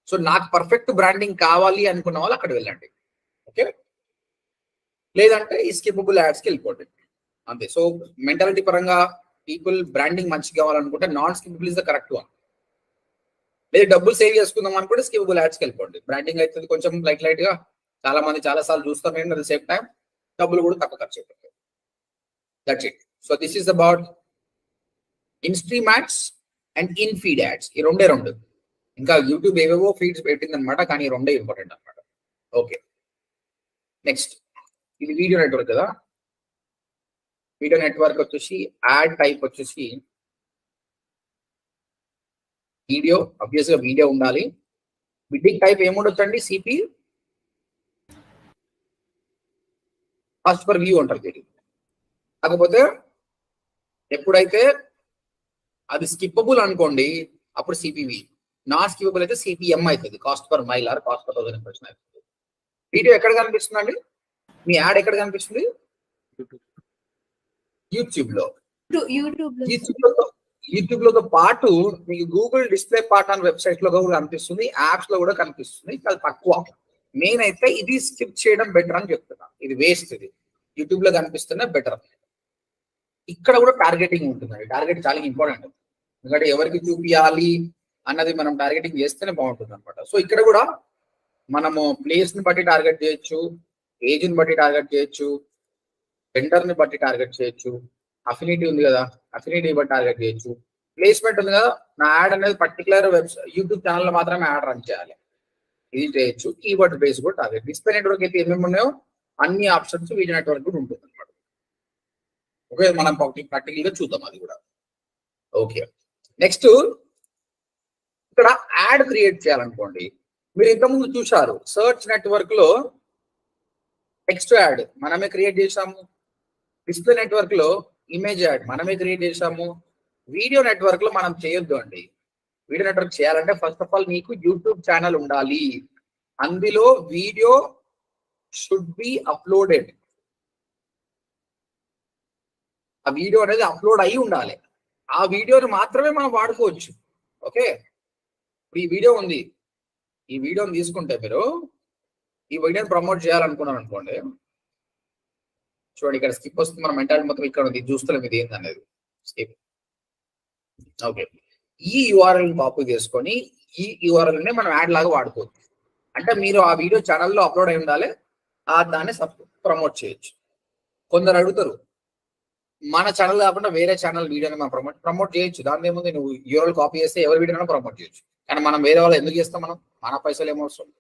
సో నాకు పర్ఫెక్ట్ బ్రాండింగ్ కావాలి అనుకున్న వాళ్ళు అక్కడ వెళ్ళండి. ఓకే, లేదంటే ఈ స్కిపబుల్ యాడ్స్కి వెళ్ళిపోండి అంతే. సో మెంటాలిటీ పరంగా పీపుల్ బ్రాండింగ్ మంచిగా కావాలనుకుంటే non skippable is the correct one. లేదు డబ్బులు సేవ్ చేసుకుందాం అనుకుంటే స్కిపబుల్ యాడ్స్కి వెళ్ళిపోండి. బ్రాండింగ్ అవుతుంది కొంచెం లైట్ గా, చాలా మంది చాలా సార్లు చూస్తాం. అట్ ద సేమ్ టైం డబ్బులు కూడా తక్కువ ఖర్చు అయిపోతాయి. That's it. So this is about in stream ads and in feed ads. ఈ రెండే రెండు. ఇంకా యూట్యూబ్ ఏవేవో ఫీడ్స్ పెట్టింది అనమాట, కానీ ఈ రెండే ఇంపార్టెంట్ అనమాట. ఓకే, నెక్స్ట్ ఇది వీడియో నెట్వర్క్ కదా. వీడియో నెట్వర్క్ వచ్చేసి యాడ్ టైప్ వచ్చేసి వీడియో. ఆబ్వియస్ గా వీడియో ఉండాలి. బిడ్డింగ్ టైప్ ఏముండొచ్చండి? సిపి ఫస్ట్ పర్ వ్యూ అంటారు దీన్ని. కాకపోతే ఎప్పుడైతే అది స్కిప్పబుల్ అనుకోండి అప్పుడు సిపివి, నాన్ స్కిప్పబుల్ అయితే సిపిఎం అవుతుంది, cost per mile or cost per 1000 impression అవుతుంది. వీడియో ఎక్కడ కనిపిస్తుంది అండి? మీ యాడ్ ఎక్కడ కనిపిస్తుంది? యూట్యూబ్ లో. యూట్యూబ్ లో పాటు మీకు Google display part on website లో కూడా కనిపిస్తుంది, యాప్స్ లో కూడా కనిపిస్తుంది. చాలా తక్కువ. మెయిన్ అయితే ఇది స్కిప్ చేయడం బెటర్ అని చెప్తున్నా. ఇది వేస్ట్. ఇది యూట్యూబ్ లో కనిపిస్తున్నా బెటర్. ఇక్కడ కూడా టార్గెటింగ్ ఉంటుందండి. టార్గెట్ చాలా ఇంపార్టెంట్, ఎందుకంటే ఎవరికి చూపించాలి అన్నది మనం టార్గెటింగ్ చేస్తేనే బాగుంటుంది అనమాట. సో ఇక్కడ కూడా మనము ప్లేస్ ని బట్టి టార్గెట్ చేయొచ్చు, ఏజ్ ని బట్టి టార్గెట్ చేయొచ్చు, జెండర్ ని బట్టి టార్గెట్ చేయొచ్చు, అఫినిటీ ఉంది కదా అఫినిటీ బట్టి టార్గెట్ చేయొచ్చు, ప్లేస్మెంట్ ఉంది కదా నా యాడ్ అనేది పర్టికులర్ వెబ్సైట్ యూట్యూబ్ ఛానల్ మాత్రమే యాడ్ రన్ చేయాలి, ఇది చేయొచ్చు. కీవర్డ్ బేస్ కూడా టార్గెట్. డిస్ప్లే నెట్వర్క్ అయితే ఏమేమి ఉన్నాయో అన్ని ఆప్షన్స్ వీడియో నెట్వర్క్ కూడా ఉంటుంది అనమాట. ఓకే, మనం ప్రాక్టికల్ గా చూద్దాం అది కూడా. ఓకే, నెక్స్ట్ ఇక్కడ యాడ్ క్రియేట్ చేయాలనుకోండి. మీరు ఇంతకుముందు చూశారు సర్చ్ నెట్వర్క్ లో టెక్స్ట్ యాడ్ మనమే క్రియేట్ చేసాము, డిస్ప్లే నెట్వర్క్ లో ఇమేజ్ యాడ్ మనమే క్రియేట్ చేసాము. వీడియో నెట్వర్క్ లో మనం చేయొద్దు అండి. వీడియో నెట్వర్క్ చేయాలంటే ఫస్ట్ ఆఫ్ ఆల్ మీకు యూట్యూబ్ ఛానల్ ఉండాలి, అందులో వీడియో షుడ్ బి అప్లోడెడ్. ఆ వీడియో అనేది అప్లోడ్ అయి ఉండాలి, ఆ వీడియోని మాత్రమే మనం వాడుకోవచ్చు. ఓకే, ఇప్పుడు ఈ వీడియో ఉంది, ఈ వీడియోని తీసుకుంటే మీరు ఈ వీడియోని ప్రమోట్ చేయాలనుకున్నారు అనుకోండి, చూడండి ఇక్కడ స్కిప్ వస్తుంది, మన మెంటాలిటీ మొత్తం ఇక్కడ ఉంది, చూస్తలేం ఇది ఏంది అనేది స్కిప్. ఓకే, ఈ యూఆర్ఎల్ కాపీ చేసుకొని ఈ యూఆర్ఎల్ ని మనం యాడ్ లాగా వాడుకోవచ్చు. అంటే మీరు ఆ వీడియో ఛానల్లో అప్లోడ్ అయి ఉండాలి, దాన్ని ప్రమోట్ చేయొచ్చు. కొందరు అడుగుతారు మన ఛానల్ కాకుండా వేరే ఛానల్ వీడియోని మనం ప్రమోట్ చేయొచ్చు, దాని ఏముంది, నువ్వు యూఆర్ఎల్ కాపీ చేస్తే ఎవరి వీడియోనైనా ప్రమోట్ చేయొచ్చు. కానీ మనం వేరే వాళ్ళు ఎందుకు చేస్తాం, మన పైసలు ఏమవసరం.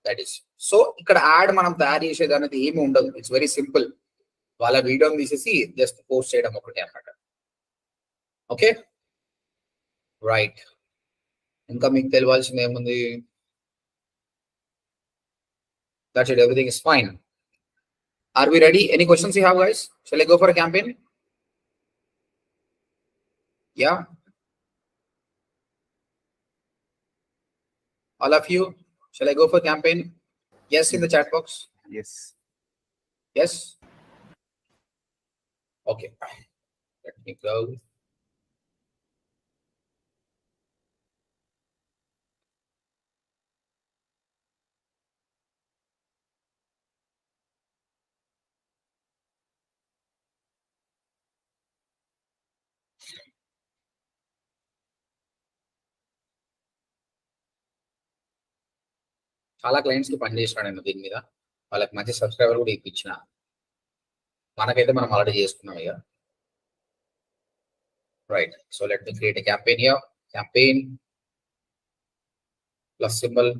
దట్ ఈస్ సో ఇక్కడ యాడ్ మనం తయారు చేసేది అనేది ఏమి ఉండదు, ఇట్స్ వెరీ సింపుల్. వాళ్ళ వీడియోని తీసేసి జస్ట్ పోస్ట్ చేయడం ఒకటి అన్నమాట. ఓకే రైట్, ఇంకా మీకు తెలియాల్సింది ఏముంది? That's it, everything is fine. Are we ready? Any questions you have, guys? Shall I go for a campaign? Yeah. All of you, shall I go for campaign? Yes, in the chat box. Yes. Yes. Okay. Let me go. చాలా clients కి పనిచేసినాడు నేను దీని మీద, వాళ్ళకి మంచి subscriber కూడా ఇప్పించిన. మనకైతే మనం ఆల్రెడీ చేసుకున్నాం ఇక. Right, so let me create a campaign here. Campaign plus symbol,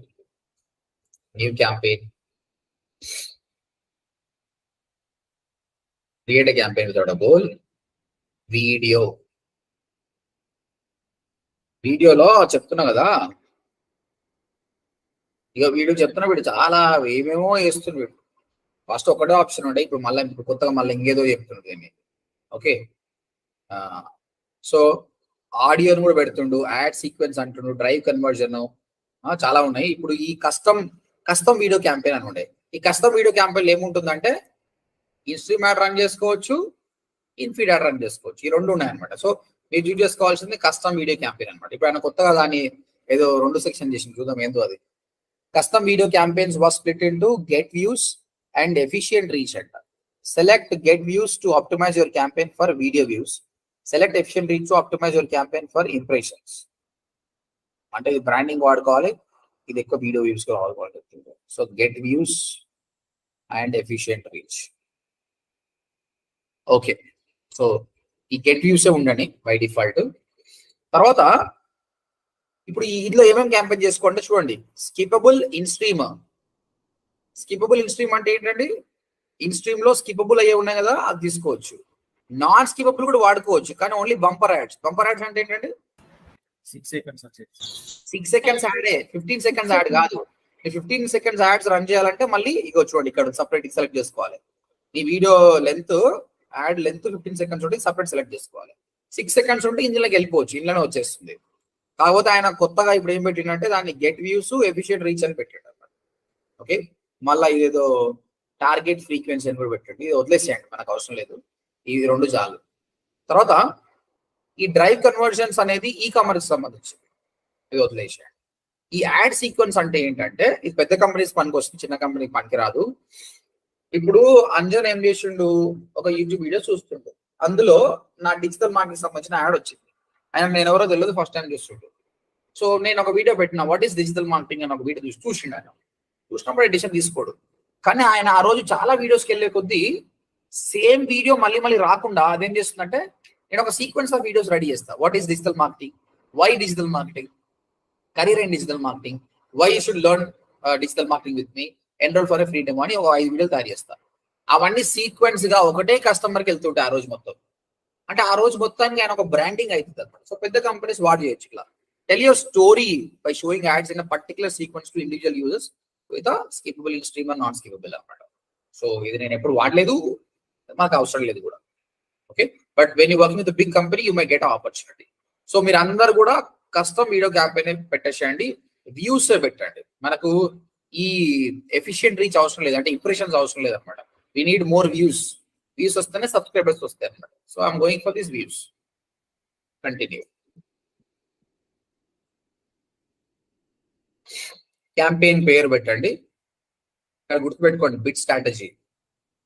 new campaign, create a campaign without a goal. Video, వీడియోలో చెప్తున్నా కదా, ఇక వీడు చెప్తున్నా, వీడు చాలా ఏమేమో వేస్తుంది. వీడు ఫస్ట్ ఒకటే ఆప్షన్ ఉండే, ఇప్పుడు మళ్ళీ కొత్తగా మళ్ళీ ఇంకేదో చెప్తుండు దీన్ని. ఓకే, సో ఆడియోని కూడా పెడుతుండు, యాడ్ సీక్వెన్స్ అంటుండు, డ్రైవ్ కన్వర్జన్, చాలా ఉన్నాయి. ఇప్పుడు ఈ కస్టమ్ వీడియో క్యాంపెయిన్ అని ఉండే. ఈ కస్టమ్ వీడియో క్యాంపెయిన్ ఏముంటుందంటే ఇన్స్ట్రీమ్ యాడ్ రన్ చేసుకోవచ్చు, ఇన్ఫీడ్ యాడ్ రన్ చేసుకోవచ్చు, ఈ రెండు ఉన్నాయన్నమాట. సో మీరు చూస్ చేసుకోవాల్సింది కస్టమ్ వీడియో క్యాంపెయిన్ అనమాట. ఇప్పుడు ఆయన కొత్తగా దాన్ని ఏదో 2 సెక్షన్ చేసింది, చూద్దాం ఏందో అది. Custom video campaigns was split into get views and efficient reach. Select get views to optimize your campaign for video views. Select efficient reach to optimize your campaign for impressions. అంటే ఇది branding వాడుకోవాలి, ఇది ఎక్కువ video views గా వాడుకోవాలి. So get views and efficient reach. Okay, so ఈ get వ్యూసే ఉండండి by default. తర్వాత ఇప్పుడు ఇందులో ఏమేమి క్యాంపెయిన్ చేసుకోండి చూడండి. Skippable in stream. Skippable in stream అంటే ఏంటండి, ఇన్ స్ట్రీమ్ లో స్కిపబుల్ అయ్యే ఉన్నాయి కదా, అది తీసుకోవచ్చు. నాన్ స్కిపబుల్ కూడా వాడుకోవచ్చు, కానీ only bumper ads. Bumper ads అంటే ఏంటండి, 6 seconds వచ్చేది. 6 seconds యాడే, 15 seconds యాడ్ కాదు. 15 seconds యాడ్స్ రన్ చేయాలంటే మళ్ళీ ఇగో చూడండి ఇక్కడ సపరేట్ సెలెక్ట్ చేసుకోవాలి. ఈ video length, add length 15 seconds ఉంటే సపరేట్ సెలెక్ట్ చేసుకోవాలి. 6 seconds ఉంటే ఇందులోకి వెళ్ళిపోవచ్చు, ఇందులోనే వచ్చేస్తుంది. కాకపోతే ఆయన కొత్తగా ఇప్పుడు ఏం పెట్టిందంటే దాన్ని గెట్ వ్యూస్ ఎఫిషియంట్ రీచ్ అని పెట్టాడు అనమాట. ఓకే, మళ్ళీ ఇదేదో టార్గెట్ ఫ్రీక్వెన్సీ అని కూడా పెట్టండి, ఇది వదిలేసేయండి, మనకు అవసరం లేదు, ఇది 2 చాలు. తర్వాత ఈ డ్రైవ్ కన్వర్జన్స్ అనేది ఈ కామర్స్ సంబంధించింది, ఇది వదిలేసేయండి. ఈ యాడ్ సీక్వెన్స్ అంటే ఏంటంటే ఇది పెద్ద కంపెనీస్ పనికి వస్తుంది, చిన్న కంపెనీకి పనికి రాదు. ఇప్పుడు అంజన్ ఏం చేసిండు, ఒక యూట్యూబ్ వీడియో చూస్తుండు, అందులో నా డిజిటల్ మార్కెటింగ్ సంబంధించిన యాడ్ వచ్చింది. ఆయన నేను ఎవరో తెలియదు, ఫస్ట్ టైం చూస్తుంటాడు. సో నేను ఒక వీడియో పెట్టిన వాట్ ఈస్ డిజిటల్ మార్కెటింగ్ అని ఒక వీడియో చూసిండు. ఆయన చూసినప్పుడు ఎడిషన్ తీసుకోడు. కానీ ఆయన ఆ రోజు చాలా వీడియోస్కి వెళ్ళే కొద్దీ సేమ్ వీడియో మళ్ళీ మళ్ళీ రాకుండా అదేం చేస్తుందంటే, నేను ఒక సీక్వెన్స్ ఆఫ్ వీడియోస్ రెడీ చేస్తా. What is digital marketing, why digital marketing, career in digital marketing, why you should learn digital marketing with me, enroll for a free demo అని ఒక 5 వీడియోలు తయారు చేస్తా. అవన్నీ సీక్వెన్స్ గా ఒకటే కస్టమర్కి వెళ్తుంటాయి ఆ రోజు మొత్తం. అంటే ఆ రోజు మొత్తానికి ఆయన ఒక బ్రాండింగ్ అవుతుంది అనమాట. సో పెద్ద కంపెనీస్ వాడు చేయొచ్చు ఇలా. Tell your story by showing ads in particular sequence to individual users with skippable in stream and non skippable అనమాట. సో ఇది నేను ఎప్పుడు వాడలేదు, మాకు అవసరం లేదు కూడా. Okay, but when you working with big company you may get opportunity. So మీరు అందరు కూడా కస్టమ్ వీడియో క్యాంపెయిన్ పెట్టేసేయండి, వ్యూస్ పెట్టండి. మనకు ఈ ఎఫిషియెంట్ రీచ్ అవసరం లేదు, అంటే ఇంప్రెషన్స్ అవసరం లేదు అనమాట. We need more views. Views వస్తేనే సబ్స్క్రైబర్స్ వస్తాయి అనమాట. So I'm going for this views. Continue. Campaign పేరు పెట్టండి. ఇక్కడ గుర్తుపెట్టుకోండి, బిట్ స్ట్రాటజీ.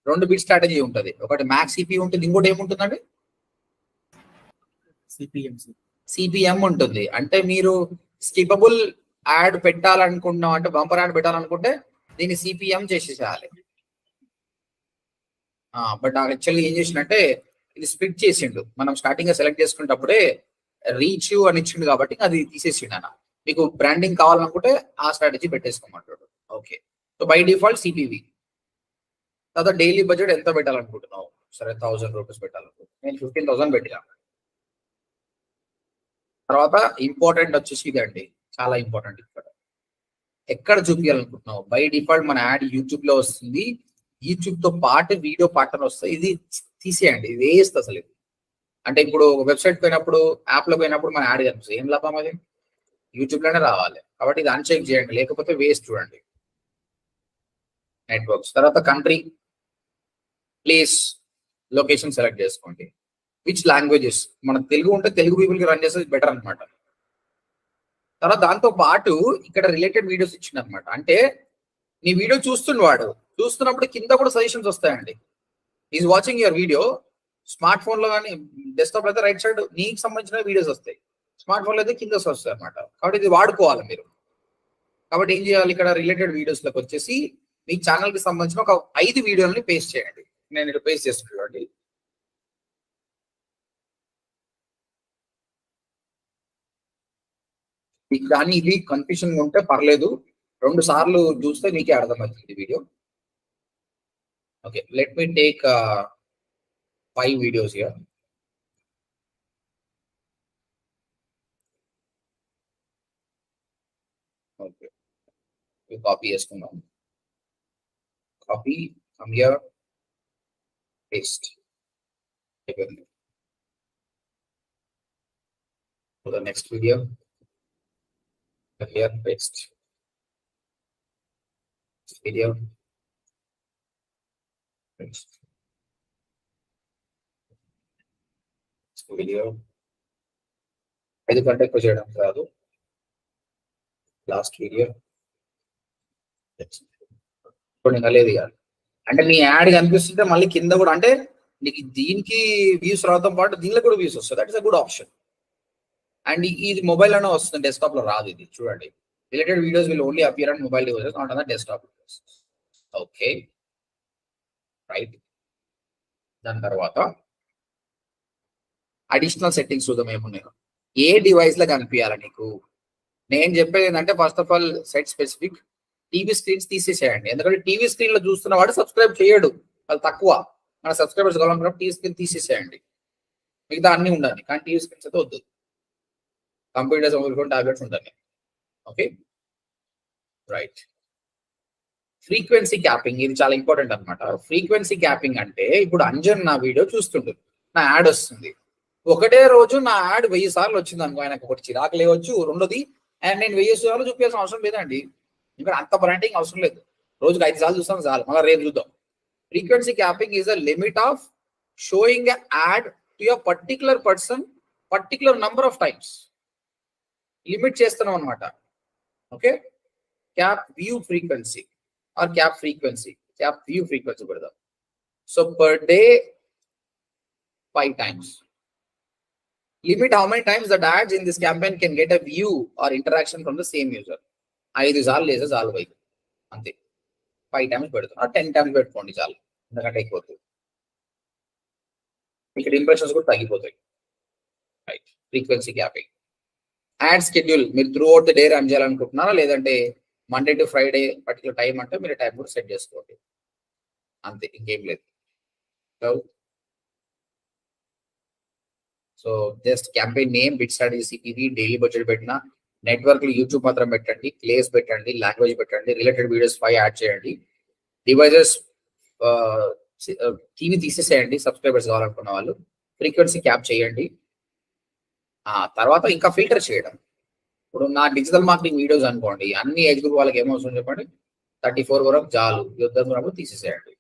2 బిట్ స్ట్రాటజీ ఉంటుంది. ఒకటి మ్యాక్స్ సిపి ఉంటుంది, ఇంకోటి ఏముంటుందండి, సిపిఎం ఉంటుంది. అంటే మీరు స్కిపబుల్ యాడ్ పెట్టాలనుకుంటున్నాం అంటే, బంపర్ యాడ్ పెట్టాలనుకుంటే దీన్ని సిపిఎం చేసేసేయాలి. బట్ యాక్చువల్లీ ఏం చేసిందంటే ఇది స్ప్లిట్ చేసిండు. మనం స్టార్టింగ్ గా సెలెక్ట్ చేసుకునేటప్పుడే రీచ్ అని ఇచ్చిండు కాబట్టి అది తీసేసిండు అన్న. మీకు బ్రాండింగ్ కావాలనుకుంటే ఆ స్ట్రాటజీ పెట్టేసుకోమంటాడు. Okay, so by default CPV. తర్వాత డైలీ బడ్జెట్ ఎంత పెట్టాలనుకుంటున్నావు, సరే 1000 రూపీస్ పెట్టాలనుకుంటున్నాను, నేను 15,000 పెట్టినా. తర్వాత ఇంపార్టెంట్ వచ్చేసి ఇదండి, చాలా ఇంపార్టెంట్. ఇక్కడ ఎక్కడ చూపించాలనుకుంటున్నావు, బై డిఫాల్ట్ మన యాడ్ యూట్యూబ్ లో వస్తుంది. యూట్యూబ్ తో పాటు వీడియో పార్ట్నర్ వస్తాయి. ఇది తీసేయండి, ఇది వేస్ట్ అసలు. ఇది అంటే ఇప్పుడు వెబ్సైట్ పోయినప్పుడు, యాప్ లో పోయినప్పుడు మన యాడ్ కనిపిస్తుంది, ఏం లాభం అది, యూట్యూబ్ లోనే రావాలి. కాబట్టి ఇది అన్చెక్ చేయండి, లేకపోతే వేస్ట్. చూడండి నెట్వర్క్స్, తర్వాత కంట్రీ, ప్లేస్, లొకేషన్ సెలెక్ట్ చేసుకోండి. విచ్ లాంగ్వేజెస్, మన తెలుగు ఉంటే తెలుగు పీపుల్ కి రన్ చేస్తే బెటర్ అనమాట. తర్వాత దాంతో పాటు ఇక్కడ రిలేటెడ్ వీడియోస్ ఇచ్చింది అనమాట. అంటే నీ వీడియో వాడు చూస్తున్నప్పుడు కింద కూడా సజెషన్స్ వస్తాయండి. Is watching your video. Smart phone లో కానీ డెస్క్టాప్ అయితే రైట్ సైడ్ నీకు సంబంధించిన వీడియోస్ వస్తాయి, స్మార్ట్ ఫోన్ లో అయితే కింద వస్తాయి అనమాట. కాబట్టి ఇది వాడుకోవాలి మీరు. కాబట్టి ఏం చేయాలి, ఇక్కడ రిలేటెడ్ వీడియోస్ లోకి వచ్చేసి మీ ఛానల్ కి సంబంధించిన ఒక 5 వీడియోలని పేస్ట్ చేయండి. నేను ఇక్కడ పేస్ట్ చేస్తున్నాను. కానీ ఇది కన్ఫ్యూషన్ ఉంటే పర్లేదు, 2 సార్లు చూస్తే మీకే అర్థమవుతుంది video. Okay, let me take 5 videos here. Okay, copy చేసుకుందాం. Copy, come here, paste. For the next video, here paste. Video, paste. Video. ఎందుకంటే ఎక్కువ చేయడం కాదు. లాస్ట్ వీడియో లేదు కాదు. అంటే నీ యాడ్ కనిపిస్తుంటే మళ్ళీ కింద కూడా, అంటే నీకు దీనికి వ్యూస్ రావడం పాటు దీనిలో కూడా వ్యూస్ వస్తుంది. That is a good option. And ఇది మొబైల్ లోనే వస్తుంది, డెస్క్టాప్ లో రాదు. ఇది చూడండి, related videos will only appear on mobile devices, not on the desktop. Okay, right. దాని తర్వాత అడిషనల్ సెట్టింగ్స్ చూద్దాం ఏమున్నాయో. ఏ డివైస్ లో కనిపించాలి నీకు. నేను చెప్పేది ఏంటంటే, first of all site specific TV screens తీసేసేయండి. ఎందుకంటే టీవీ స్క్రీన్ లో చూస్తున్న వాడు సబ్స్క్రైబ్ చేయడు, వాళ్ళు తక్కువ. మన సబ్స్క్రైబర్స్ కావాలనుకున్నప్పుడు టీవీ స్క్రీన్ తీసేసేయండి, మిగతా అన్ని ఉండాలి. కానీ టీవీ స్క్రీన్స్ అయితే వద్దు. కంప్యూటర్స్, మొబైల్ ఫోన్, టాబ్లెట్స్ ఉండాలి. Okay, right. ఫ్రీక్వెన్సీ క్యాపింగ్, ఇది చాలా ఇంపార్టెంట్ అనమాట. ఫ్రీక్వెన్సీ క్యాపింగ్ అంటే, ఇప్పుడు అంజన్ నా వీడియో చూస్తుంటుంది, నా యాడ్ వస్తుంది. ఒకటే రోజు నా యాడ్ 1000 సార్లు వచ్చింది అనుకో, ఆయనకు ఒకటి చిరాకు లేవచ్చు. రెండోది, అండ్ నేను 1000 సార్లు చూపించాల్సిన అవసరం లేదండి. ఇక్కడ అంత బ్రాండింగ్ అవసరం లేదు. రోజుకి 5 సార్లు చూస్తాను చాలు, మళ్ళీ రేపు చూద్దాం. Frequency capping is a limit of showing a ad to a particular person particular number of times. Limit చేస్తున్నాం అనమాట. Okay, cap view frequency or cap frequency, cap view frequency పెడదాం. So per day 5 times. Limit how many times that ads in this campaign can get a view or interaction from the same user. 5 సార్లు చేస్తే చాలు by, అంతే. 5 times పెడుతున్నా, 10 times పెట్టుకోండి చాలు, ఎందుకంటే అయిపోతుంది. ఇక్కడ ఇంప్రెషన్స్ కూడా తగ్గిపోతాయి. Right, frequency capping. Ad schedule మీరు throughout the day run చేయాలనుకుంటున్నారా, లేదంటే Monday to Friday particular time అంటే మీరు టైం కూడా సెట్ చేసుకోండి, అంతే, ఇంకేం లేదు. So just campaign name, bit start CPV, daily budget పెట్టిన, నెట్వర్క్ యూట్యూబ్ మాత్రం పెట్టండి, ప్లేస్ పెట్టండి, లాంగ్వేజ్ పెట్టండి, రిలేటెడ్ వీడియోస్ 5 యాడ్ చేయండి. డివైజెస్ టీవీ తీసేసేయండి సబ్స్క్రైబర్స్ కావాలనుకున్న వాళ్ళు. ఫ్రీక్వెన్సీ క్యాప్ చేయండి. తర్వాత ఇంకా ఫిల్టర్ చేయడం. ఇప్పుడు నా డిజిటల్ మార్కెటింగ్ వీడియోస్ అనుకోండి, అన్ని ఏజ్ గ్రూప్ వాళ్ళకి ఏమవసరం చెప్పండి, 34 వరకు చాలు, యుద్ధం తీసేసేయండి.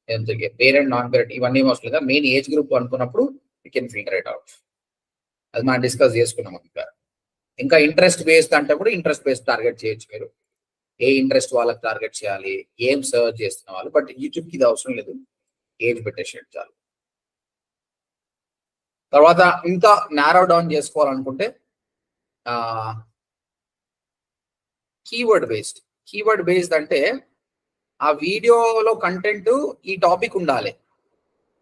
ఎందుకే పేరెంట్, నాన్ పేరెంట్ ఇవన్నీ అవసరం లేదా, మెయిన్ ఏజ్ గ్రూప్ అనుకున్నప్పుడు you can filter it out. అది మనం డిస్కస్ చేసుకున్నాం. ఇంకా ఇంట్రెస్ట్ బేస్డ్ అంటే కూడా ఇంట్రెస్ట్ బేస్డ్ టార్గెట్ చేయొచ్చు మీరు. ఏ ఇంట్రెస్ట్ వాళ్ళకి టార్గెట్ చేయాలి, ఏం సర్చ్ చేస్తున్న వాళ్ళు. బట్ యూట్యూబ్కి ఇది అవసరం లేదు, ఏజ్ పెట్టేసేయండి చాలు. తర్వాత ఇంకా నారో డౌన్ చేసుకోవాలనుకుంటే కీవర్డ్ బేస్డ్ అంటే ఆ వీడియోలో కంటెంట్ ఈ టాపిక్ ఉండాలి.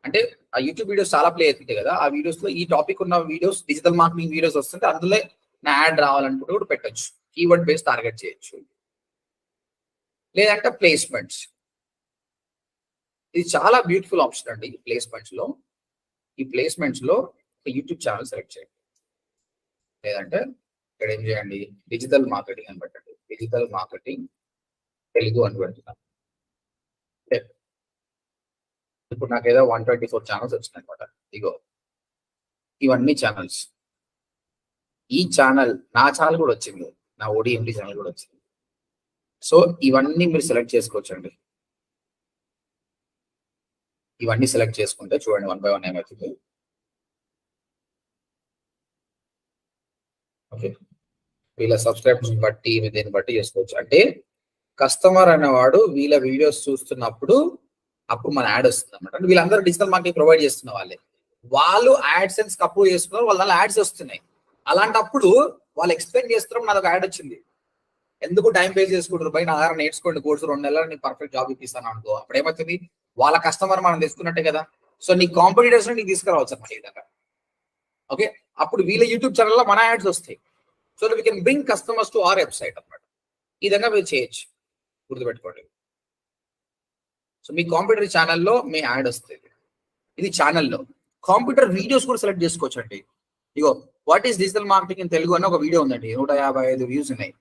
అంటే ఆ యూట్యూబ్ వీడియోస్ చాలా ప్లే అవుతుంటాయి కదా, ఆ వీడియోస్ లో ఈ టాపిక్ ఉన్న వీడియోస్, డిజిటల్ మార్కెటింగ్ వీడియోస్ వస్తుంటే అందులో నా యాడ్ రావాలనుకుంటే కూడా పెట్టచ్చు. కీవర్డ్ బేస్డ్ టార్గెట్ చేయొచ్చు. లేదంటే ప్లేస్మెంట్స్, ఇది చాలా బ్యూటిఫుల్ ఆప్షన్ అండి. ఈ ప్లేస్మెంట్స్ లో యూట్యూబ్ ఛానల్ సెలెక్ట్ చేయండి. లేదంటే ఇక్కడ ఏం చేయండి, డిజిటల్ మార్కెటింగ్ అని పెట్టండి. డిజిటల్ మార్కెటింగ్ తెలుగు అని పెడుతున్నాను. ఇప్పుడు నాకు ఏదో 124 ఛానల్స్ వచ్చినాయి అనమాట. ఇగో ఇవన్నీ ఛానల్స్. ఈ ఛానల్, నా ఛానల్ కూడా వచ్చింది, నా ODMD ఛానల్ కూడా వచ్చింది. సో ఇవన్నీ మీరు సెలెక్ట్ చేసుకోవచ్చండి. ఇవన్నీ సెలెక్ట్ చేసుకుంటే చూడండి 1 by 1 ఏమవుతుంది. ఓకే, వీళ్ళ సబ్స్క్రైబర్స్ బట్టి దీన్ని బట్టి చేసుకోవచ్చు. అంటే కస్టమర్ అనేవాడు వీళ్ళ వీడియోస్ చూస్తున్నప్పుడు అప్పుడు మన యాడ్ వస్తుంది అనమాట. అంటే వీళ్ళందరూ డిజిటల్ మార్కెటింగ్ ప్రొవైడ్ చేస్తున్న వాళ్ళే, వాళ్ళు యాడ్సెన్స్ అప్రూవ్ చేసుకున్నారు, వాళ్ళ యాడ్స్ వస్తున్నాయి. అలాంటప్పుడు వాళ్ళు ఎక్స్ప్లెయిన్ చేస్తున్నారు, నాది ఒక యాడ్ వచ్చింది, ఎందుకు టైం వేస్ట్ చేసుకుంటారు బయట, నా దగ్గర నేర్చుకోండి కోర్సు 2 నెలలు నీకు పర్ఫెక్ట్ జాబ్ ఇప్పిస్తాను అనుకో. అప్పుడు ఏమవుతుంది, వాళ్ళ కస్టమర్ మనం తీసుకున్నట్టే కదా. సో నీ కాంపిటీటర్స్ నీకు తీసుకురావచ్చు అన్నమాట ఈ విధంగా. ఓకే, అప్పుడు వీళ్ళ యూట్యూబ్ ఛానల్లో మన యాడ్స్ వస్తాయి. So we can bring customers to our website అన్నమాట. ఈ విధంగా మీరు చేయొచ్చు, గుర్తుపెట్టుకోండి. సో మీ కంప్యూటర్ ఛానల్లో మీ యాడ్ వస్తుంది. ఇది ఛానల్లో. కంప్యూటర్ వీడియోస్ కూడా సెలెక్ట్ చేసుకోవచ్చు అండి. ఇగో what is digital marketing in Telugu అని ఒక వీడియో ఉందండి, 155 వ్యూస్ ఉన్నాయి.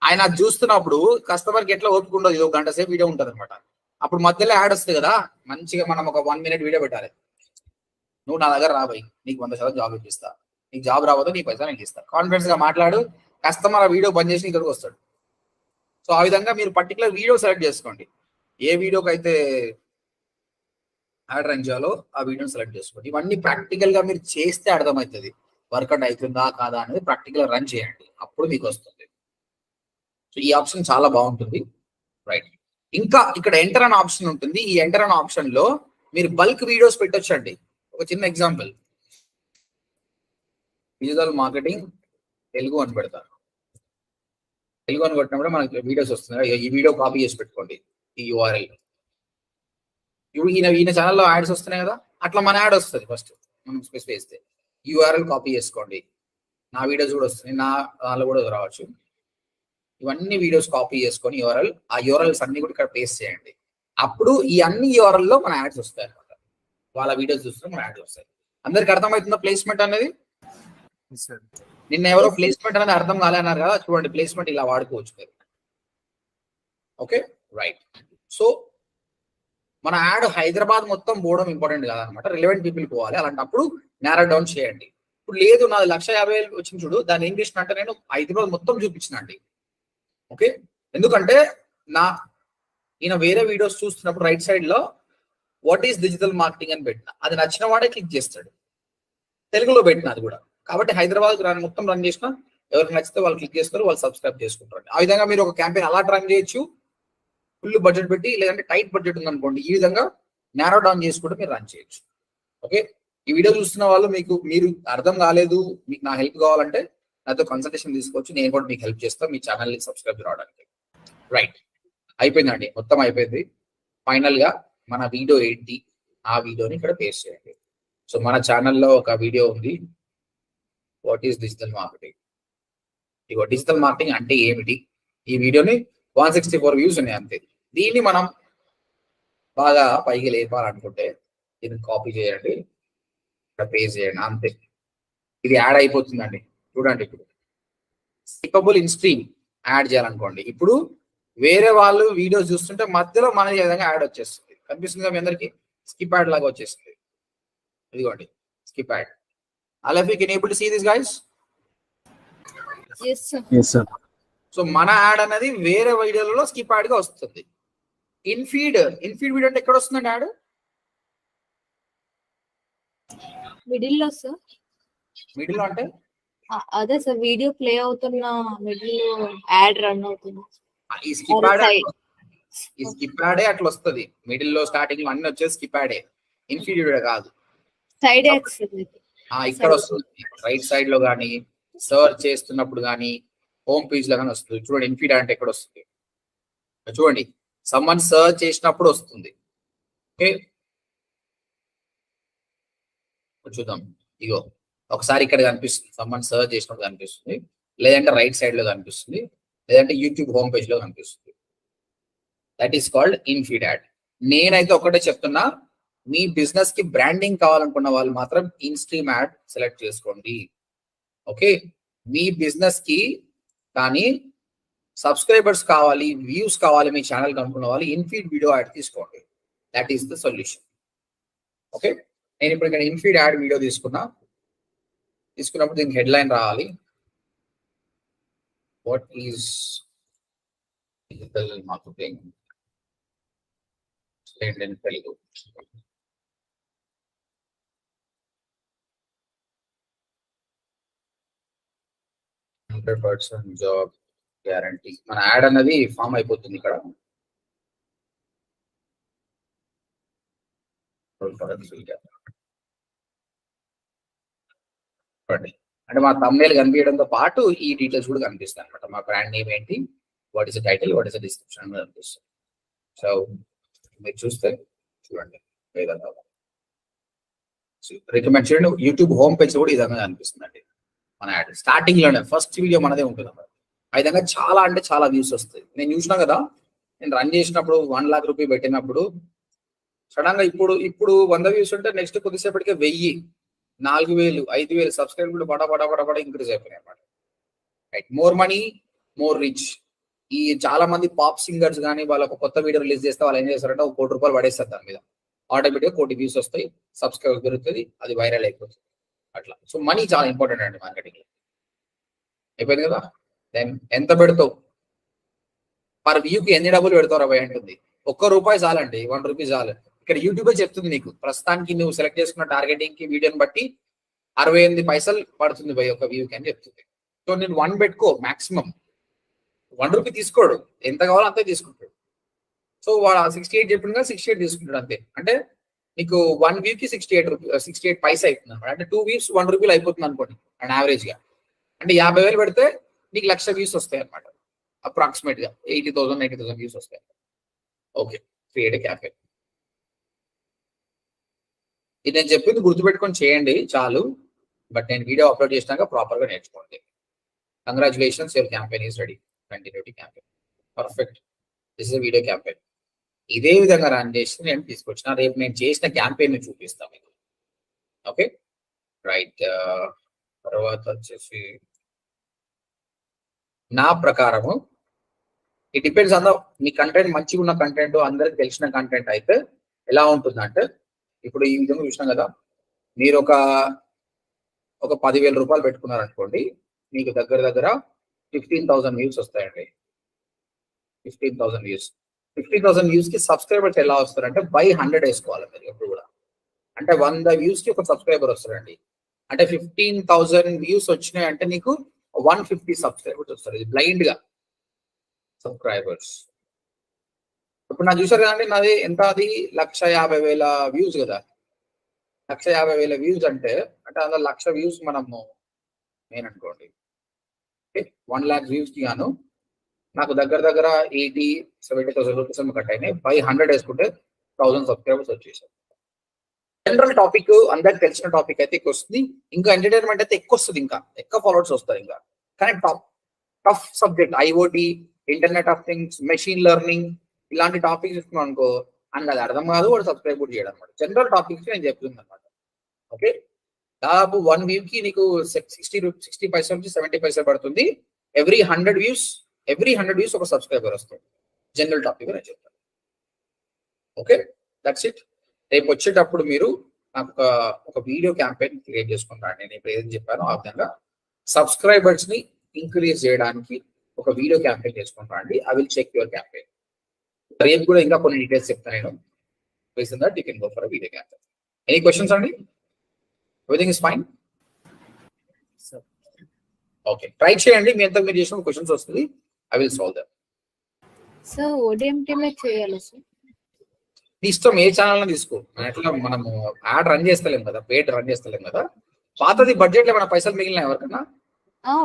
ఆయన చూస్తున్నప్పుడు కస్టమర్కి ఎట్లా ఓపిక ఉండదు, ఇది 1 గంట సేపు వీడియో ఉంటుంది అనమాట. అప్పుడు మధ్యలో యాడ్ వస్తుంది కదా, మంచిగా మనం ఒక 1 minute వీడియో పెట్టాలి. నువ్వు నా దగ్గర రాబోయి, నీకు 100% జాబ్ ఇప్పిస్తా, నీకు జాబ్ రాబోతే నీ పైసా నీకు ఇస్తా, కాన్ఫిడెన్స్ గా మాట్లాడు. కస్టమర్ ఆ వీడియో బంద్ చేసి ఇక్కడికి వస్తాడు. సో ఆ విధంగా మీరు పర్టికులర్ వీడియో సెలెక్ట్ చేసుకోండి. ఏ వీడియోకి అయితే యాడ్ రన్ చేయాలో ఆ వీడియోని సెలెక్ట్ చేసుకోండి. ఇవన్నీ ప్రాక్టికల్ గా మీరు చేస్తే అర్థమవుతుంది, వర్కౌట్ అవుతుందా కాదా అనేది ప్రాక్టికల్ రన్ చేయండి, అప్పుడు మీకు వస్తుంది. సో ఈ ఆప్షన్ చాలా బాగుంటుంది. రైట్, ఇంకా ఇక్కడ ఎంటర్ అనే ఆప్షన్ ఉంటుంది. ఈ ఎంటర్ అనే ఆప్షన్ లో మీరు బల్క్ వీడియోస్ పెట్టొచ్చండి. ఒక చిన్న ఎగ్జాంపుల్, డిజిటల్ మార్కెటింగ్ తెలుగు అని పెడతాను. తెలుగు అని కొట్టినప్పుడు మనకి వీడియోస్ వస్తున్నాయి. ఈ వీడియో కాపీ చేసి పెట్టుకోండి, ఈ URL. ఇప్పుడు ఈయన ఛానల్లో యాడ్స్ వస్తున్నాయి కదా, అట్లా మన యాడ్ వస్తుంది. ఫస్ట్ మనం స్పెసిఫై చేస్తే URL కాపీ చేసుకోండి. నా వీడియోస్ కూడా వస్తున్నాయి, నా దానిలో కూడా రావచ్చు. ఇవన్నీ వీడియోస్ కాపీ చేసుకొని URL, ఆ URLs అన్ని కూడా ఇక్కడ పేస్ట్ చేయండి. అప్పుడు ఈ అన్ని URL లో మన యాడ్స్ వస్తాయి అనమాట. వాళ్ళ వీడియోస్ చూస్తే మన యాడ్స్ వస్తాయి. అందరికి అర్థమవుతుందా ప్లేస్మెంట్ అనేది? నిన్న ఎవరో ప్లేస్మెంట్ అనేది అర్థం కాలేన్నారు కదా, చూడండి ప్లేస్మెంట్ ఇలా వాడుకోవచ్చు మీరు. Okay, right. సో మన యాడ్ హైదరాబాద్ మొత్తం పోవడం ఇంపార్టెంట్ కాదనమాట, రిలవెంట్ పీపుల్ పోవాలి. అలాంటప్పుడు నారో డౌన్ చేయండి. ఇప్పుడు లేదు నాది 150,000 వచ్చింది చూడు, దాన్ని ఏం చేసిన అంటే నేను హైదరాబాద్ మొత్తం చూపించిన అండి. ఓకే, ఎందుకంటే ఈయన వేరే వీడియోస్ చూస్తున్నప్పుడు రైట్ సైడ్ లో వాట్ ఈస్ డిజిటల్ మార్కెటింగ్ అని పెట్టిన, అది నచ్చిన వాడే క్లిక్ చేస్తాడు. తెలుగులో పెట్టిన అది కూడా, కాబట్టి హైదరాబాద్ మొత్తం రన్ చేసిన ఎవరికి నచ్చితే వాళ్ళు క్లిక్ చేస్తారు, వాళ్ళు సబ్స్క్రైబ్ చేసుకుంటారు. ఆ విధంగా మీరు ఒక క్యాంపెయిన్ అలా రన్ చేయొచ్చు, ఫుల్ బడ్జెట్ పెట్టి, లేదంటే టైట్ బడ్జెట్ ఉందనుకోండి, ఈ విధంగా నారో డౌన్ చేసుకుంటే మీరు రన్ చేయొచ్చు. ఓకే, ఈ వీడియో చూస్తున్న వాళ్ళు మీరు అర్థం కాలేదు, మీకు నా హెల్ప్ కావాలంటే నాతో కన్సల్టేషన్ తీసుకోవచ్చు, నేను కూడా మీకు హెల్ప్ చేస్తాను మీ ఛానల్ని సబ్స్క్రైబ్ రావడానికి. రైట్, అయిపోయిందండి, మొత్తం అయిపోయింది. ఫైనల్ గా మన వీడియో ఏంటి, ఆ వీడియోని ఇక్కడ పేస్ట్ చేయండి. సో మన ఛానల్లో ఒక వీడియో ఉంది, what is digital marketing. Ego digital marketing అంటే ఏమిటి, ఈ వీడియోని 164 వ్యూస్ ఉన్నాయి అంతే. దీన్ని మనం బాగా పైకి లేపాలనుకుంటే దీన్ని కాపీ చేయండి, ఇక్కడ పేస్ట్ చేయండి, అంతే. ఇది యాడ్ అయిపోతుందండి. చూడండి, ఇప్పుడు స్కిపబుల్ ఇన్ స్ట్రీమ్ యాడ్ చేయాలనుకోండి. ఇప్పుడు వేరే వాళ్ళు వీడియోస్ చూస్తుంటే మధ్యలో మన ఈ విధంగా యాడ్ వచ్చేస్తుంది. కనిపిస్తుంది మీ అందరికి, స్కిప్ యాడ్ లాగా వచ్చేస్తుంది. ఇదిగోండి స్కిప్ యాడ్. అలా you can able to see this guys. Yes, sir. Yes, sir. So మన యాడ్ అనేది వేరే వీడియోలలో స్కిప్ యాడ్ గా వస్తుంది. ఇన్ఫీడ్ వీడియో అంటే ఎక్కడ వస్తుందండి యాడ్? మిడిల్ లో సార్. మిడిల్ లో అంటే అదే సార్, వీడియో ప్లే అవుతున్న మిడిల్ లో యాడ్ రన్ అవుతుంది. ఈ స్కిప్ యాడ్, Side. ఈ స్కిప్ యాడే అట్లా వస్తుంది. మిడిల్ లో స్టార్టింగ్ లో అన్ని వచ్చేసి స్కిప్ యాడే, ఇన్ఫీడ్ వీడియో కాదు. సైడ్ యాడ్స్ ఇక్కడ వస్తుంది రైట్ సైడ్ లో కానీ, సర్చ్ చేస్తున్నప్పుడు కానీ, హోమ్ పేజ్ లో కానీ వస్తుంది. చూడండి ఇన్ఫీడ్ అంటే ఎక్కడ వస్తుంది చూడండి, సమ్మన్ సర్చ్ చేసినప్పుడు వస్తుంది. ఓకే, చూద్దాం. ఇగో ఒకసారి ఇక్కడ కనిపిస్తుంది, సమ్మన్ సర్చ్ చేసినప్పుడు కనిపిస్తుంది, లేదంటే రైట్ సైడ్ లో కనిపిస్తుంది, లేదంటే యూట్యూబ్ హోమ్ పేజ్ లో కనిపిస్తుంది. That is called in feed ad. నేనైతే ఒకటే చెప్తున్నా, మీ బిజినెస్ కి బ్రాండింగ్ కావాలనుకున్న వాళ్ళు మాత్రం ఇన్ స్ట్రీమ్ యాడ్ సెలెక్ట్ చేసుకోండి. ఓకే, మీ బిజినెస్ కి కానీ సబ్స్క్రైబర్స్ కావాలి, వ్యూస్ కావాలి మీ ఛానల్ అనుకున్న వాళ్ళు ఇన్ఫీడ్ వీడియో యాడ్ తీసుకోండి. That is the solution. Okay, నేను ఇప్పుడు ఇక్కడ ఇన్ఫీడ్ యాడ్ వీడియో తీసుకున్నప్పుడు దీనికి హెడ్ లైన్ రావాలి, what is digital marketing in Telugu. 100% job guarantee. మన యాడ్ అన్నది ఫామ్ అయిపోతుంది ఇక్కడ. అంటే మా thumbnail కనిపించడంతో పాటు ఈ డీటెయిల్స్ కూడా కనిపిస్తాయి అనమాట. మా బ్రాండ్ నేమ్ ఏంటి, what is the title, what is the description కనిపిస్తుంది. సో మీరు చూస్తే చూడండి ఏదన్నా రికమెండ్ చేయండి. యూట్యూబ్ హోమ్ పేజ్ కూడా ఈ విధంగా కనిపిస్తుంది అండి. మన యాడ్ స్టార్టింగ్ లోనే ఫస్ట్ వీడియో మనదే ఉంటుంది అన్నమాట. ఆ విధంగా చాలా అంటే చాలా వ్యూస్ వస్తాయి. నేను చూసినా కదా, నేను రన్ చేసినప్పుడు 1 lakh రూపీ పెట్టినప్పుడు సడన్ గా ఇప్పుడు 100 వ్యూస్ ఉంటే నెక్స్ట్ కొద్దిసేపటికే 1000, 4000, 5000 సబ్స్క్రైబ్ కూడా పడ ఇంక్రీజ్ అయిపోయినాయి అనమాట. Right, more money more rich. ఈ చాలా మంది పాప్ సింగర్స్ కానీ వాళ్ళు ఒక కొత్త వీడియో రిలీజ్ చేస్తే వాళ్ళు ఏం చేస్తారంటే ₹1 కోటి పడేస్తారు దాని మీద. ఆటోమేటిక్గా 1 కోటి వ్యూస్ వస్తాయి, సబ్స్క్రైబ్ పెరుగుతుంది, అది వైరల్ అయిపోతుంది. అట్లా. సో మనీ చాలా ఇంపార్టెంట్ అండి మార్కెటింగ్ లో. అయిపోయింది కదా. దెన్ ఎంత పెడతావు పర్ వ్యూకి, ఎన్ని డబ్బులు పెడతావు అబ్బాయి అంటుంది. ₹1 చాలండి, ₹1 చాలు. ఇక్కడ యూట్యూబే చెప్తుంది నీకు ప్రస్తుతానికి నువ్వు సెలెక్ట్ చేసుకున్న టార్గెటింగ్ కి వీడియోని బట్టి 68 పైసలు పడుతుంది భయ్ ఒక వ్యూకి అని చెప్తుంది. సో నేను 1 పెట్టుకో, మాక్సిమం ₹1 తీసుకోడు, ఎంత కావాలో అంతే తీసుకుంటాడు. సో వాడు 68 చెప్పింది కదా, 68 తీసుకుంటాడు అంతే. అంటే నీకు 1 వ్యూకి 68 పైసా అవుతుంది అనమాట. అంటే 2 వ్యూస్ ₹1 అయిపోతుంది అనుకోండి అండ్ యావరేజ్ గా. అంటే 50,000 పెడితే నీకు 1,00,000 వ్యూస్ వస్తాయి అనమాట. అప్రాక్సిమేట్ గా 80,000 వ్యూస్ వస్తాయి. Okay, create campaign. ఇది నేను చెప్పింది గుర్తుపెట్టుకొని చేయండి చాలు. బట్ నేను వీడియో అప్లోడ్ చేసినాక ప్రాపర్ గా నేర్చుకోండి. Congratulations, your campaign is ready. Continuity campaign, perfect. This is video campaign. ఇదే విధంగా రన్ చేసి నేను తీసుకొచ్చిన రేపు నేను చేసిన క్యాంపెయిన్ ని చూపిస్తాను మీకు. Okay right. తర్వాత వచ్చేసి నా ప్రకారము it depends on me content. మంచిగా ఉన్న కంటెంట్, అందరికి తెలిసిన కంటెంట్ అయితే ఎలా ఉంటుందంటే, ఇప్పుడు ఈ విధంగా చూసినాం కదా, మీరు ఒక ₹10,000 పెట్టుకున్నారనుకోండి, మీకు దగ్గర 15,000 వ్యూస్ వస్తాయండి. 15,000 వ్యూస్. 15,000 వ్యూస్ కి సబ్స్క్రైబర్స్ ఎలా వస్తారంటే బై 100 వేసుకోవాలి మీరు ఎప్పుడు కూడా. అంటే 100 వ్యూస్ కి ఒక సబ్స్క్రైబర్ వస్తారండి. అంటే 15,000 వ్యూస్ వచ్చినాయి అంటే నీకు 150 సబ్స్క్రైబర్స్ వస్తారు. ఇది బ్లైండ్ గా సబ్స్క్రైబర్స్. ఇప్పుడు నాకు చూసారు కదండి, నాది ఎంత, అది 1,50,000 వ్యూస్ కదా. 150,000 వ్యూస్ అంటే అందులో 1,00,000 వ్యూస్ మనము నేను అనుకోండి 1 lakh వ్యూస్ కి గాను నాకు దగ్గర 70,000 రూపీస్ కట్ అయినాయి. బై 100 వేసుకుంటే 1000 సబ్స్క్రైబర్స్ వచ్చేసారు. జనరల్ టాపిక్ అందరికి తెలిసిన టాపిక్ అయితే ఎక్కువ వస్తుంది, ఇంకా ఎంటర్టైన్మెంట్ అయితే ఎక్కువ వస్తుంది, ఇంకా ఎక్కువ ఫాలోవర్స్ వస్తారు ఇంకా. కానీ tough subject IoT, internet of things, machine learning ఇలాంటి టాపిక్స్ ఇస్తున్నాం అనుకో అని అది అర్థం కాదు, వాడు సబ్స్క్రైబ్ కూడా చేయడం అనమాట. జనరల్ టాపిక్స్ నేను చెప్తుంది అనమాట. ఓకే, దాదాపు 1 వీక్ కి నీకు 60 పైసల నుంచి 70 పైసలు పడుతుంది. ఎవ్రీ 100 వ్యూస్ ఒక సబ్స్క్రైబర్ వస్తుంది. జనరల్ టాపిక్ నేను చెప్తాను. Okay, that's it. రేపు వచ్చేటప్పుడు మీరు నాకు ఒక వీడియో క్యాంపెయిన్ క్రియేట్ చేసుకుంటాను. నేను ఇప్పుడు ఏం చెప్పానో ఆ విధంగా సబ్స్క్రైబర్స్ ని ఇంక్రీజ్ చేయడానికి ఒక వీడియో క్యాంపెయిన్ చేసుకుంటాను అండి. I will check your campaign. రేపు కూడా ఇంకా కొన్ని డీటెయిల్స్ చెప్తాను నేను. Based on that you can go for a video campaign. Any questions అండి? Everything is fine? Okay, try చేయండి. మీ అంతా మీరు చేసిన క్వశ్చన్స్ వస్తుంది. I will solve that. So ఓడిఎంటీలో చేయాలి సార్? ఇష్టం ఏ ఛానల్ తీసుకో. అట్లా మనము యాడ్ రన్ చేస్తలేం కదా, పేడ్ రన్ చేస్తలేం కదా. పాతది బడ్జెట్ లో ఏమైనా పైసలు మిగిలిన ఎవరికన్నా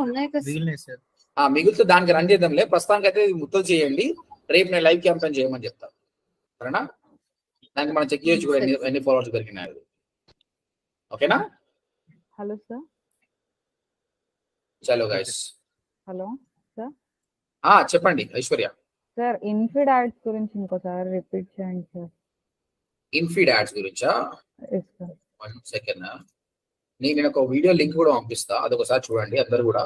ఉన్నాయి కదా సార్. మిగులుతూ దానికి రన్ చేద్దాంలే. ప్రస్తుతానికి అయితే ముత్తలు చేయండి. రేపు నేను లైవ్ క్యాంపెయిన్ చేయమని చెప్తాను, సరేనా? దానికి మనం చెక్ చేయొచ్చు కూడా ఎన్ని ఫాలోవర్స్ పెరిగినాయి. ఓకేనా? Hello sir. చలో గైస్. Hello sir. చెప్పండి ఐశ్వర్య. సార్ ఇన్ఫీడ్ యాడ్స్ గురించి ఇంకోసారి రిపీట్ చేయండి సార్. ఇన్ఫీడ్ యాడ్స్ గురించా? Yes sir. 1 సెకండ్. నేను ఒక వీడియో లింక్ కూడా పంపిస్తా, అదొకసారి చూడండి అందరు కూడా.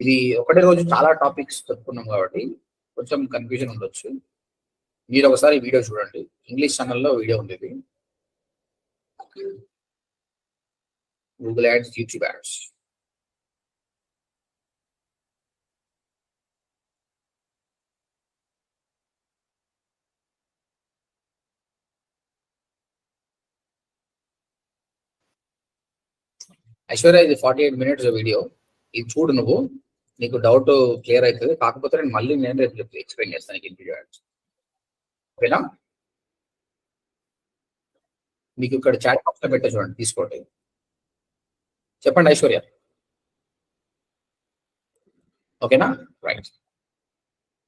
ఇది ఒకటే రోజు చాలా టాపిక్స్ చెప్పుకున్నాం కాబట్టి కొంచెం కన్ఫ్యూజన్ ఉండొచ్చు. మీరు ఒకసారి వీడియో చూడండి. ఇంగ్లీష్ ఛానల్లో వీడియో ఉంది ఇది. Google ads, YouTube ads. Aishwarya, ఇది 48 minutes వీడియో. ఇది చూడు నువ్వు, నీకు డౌట్ క్లియర్ అవుతుంది. కాకపోతే నేను రేపు ఎక్స్ప్లెయిన్ చేస్తాను నీకు ఇన్ఫీడ్ యాడ్స్. ఓకేనా? మీకు ఇక్కడ చాట్ బాక్స్ లో పెట్టే చూడండి, తీసుకోండి. చెప్పండి ఐశ్వర్య. ఓకేనా? రైట్.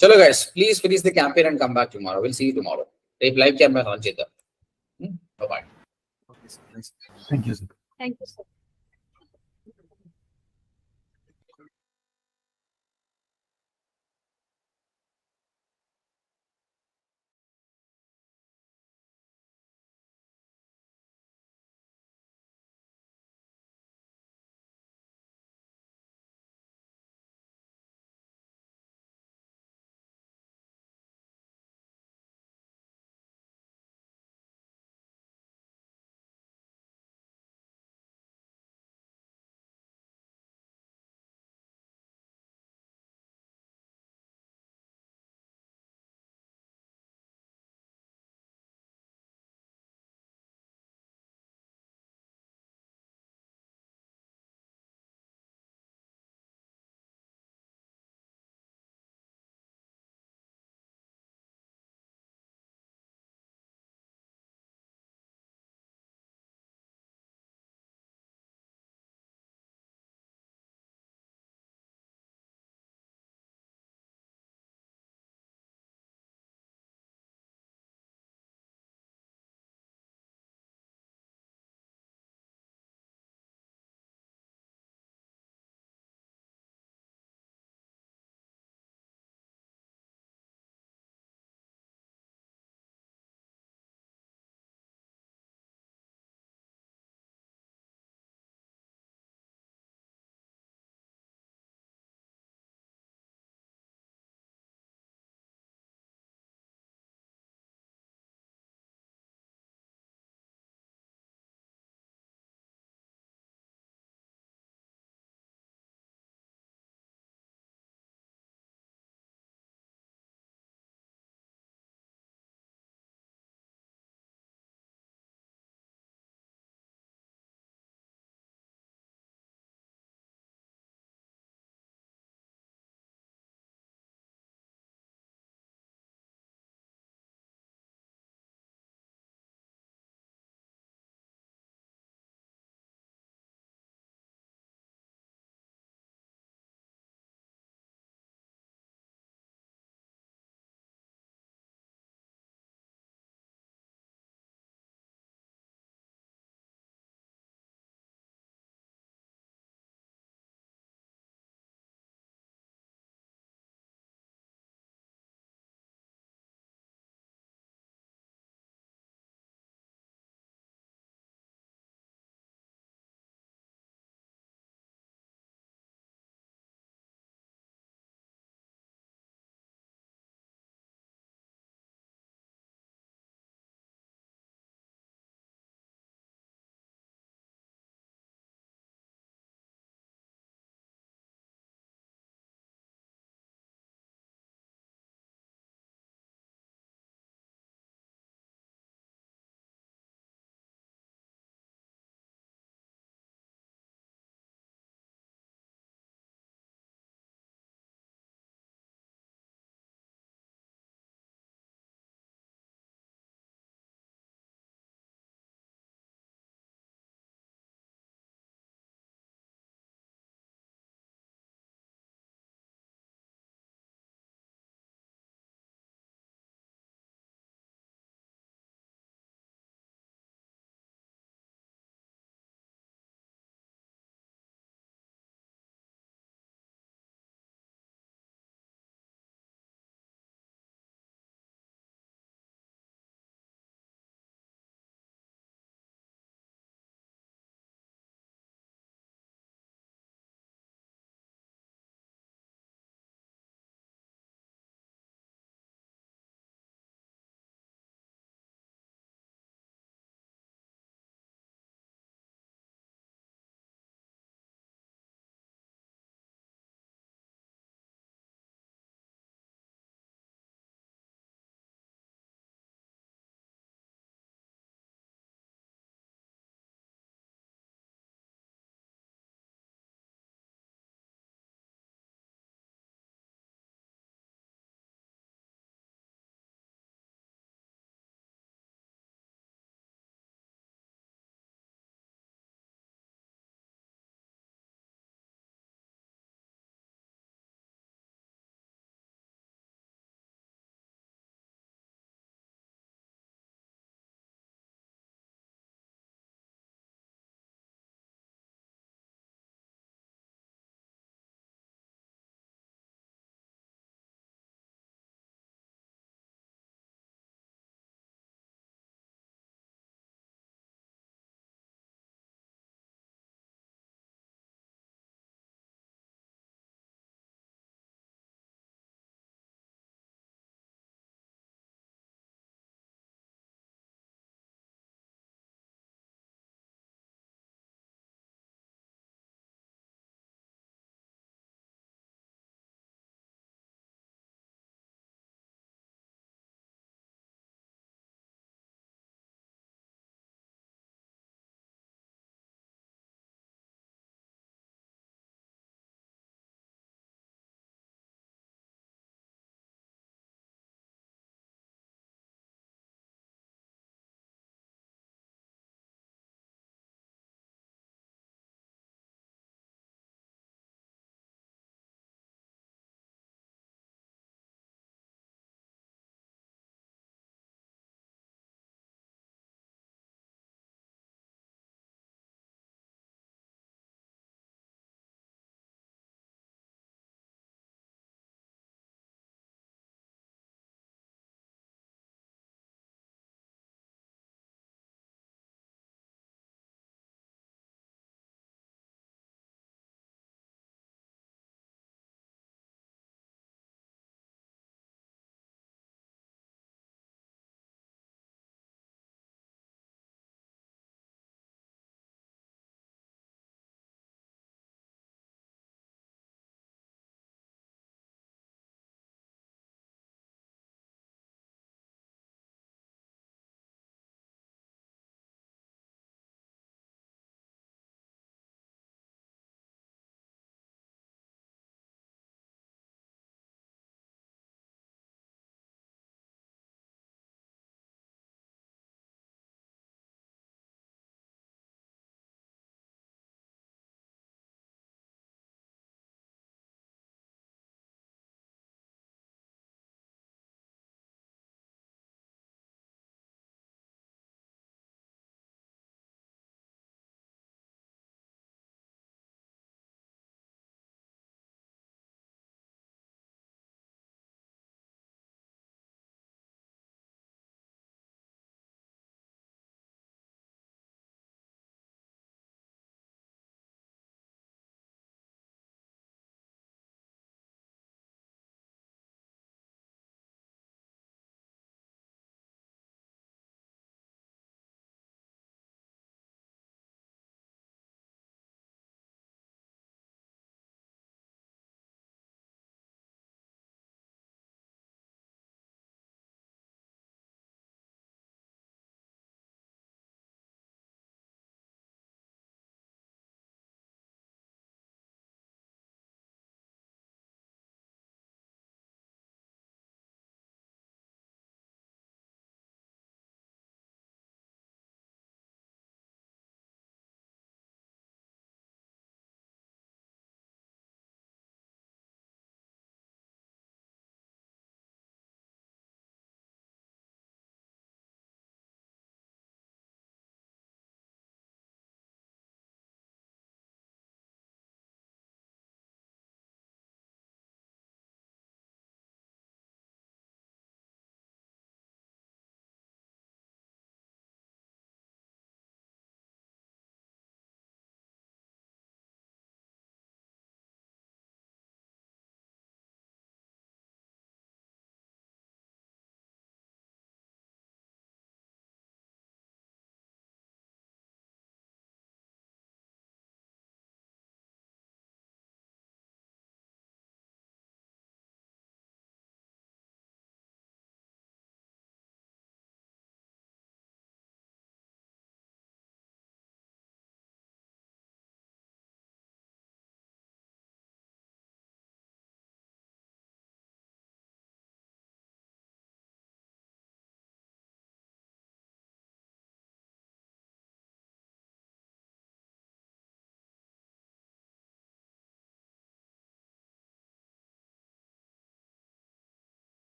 చలో guys, please finish the campaign and come back tomorrow. Will see you tomorrow. రేపు లైవ్ క్యాంపెయిన్ రన్ చేద్దాం. Bye. Thank you sir. Thank you sir.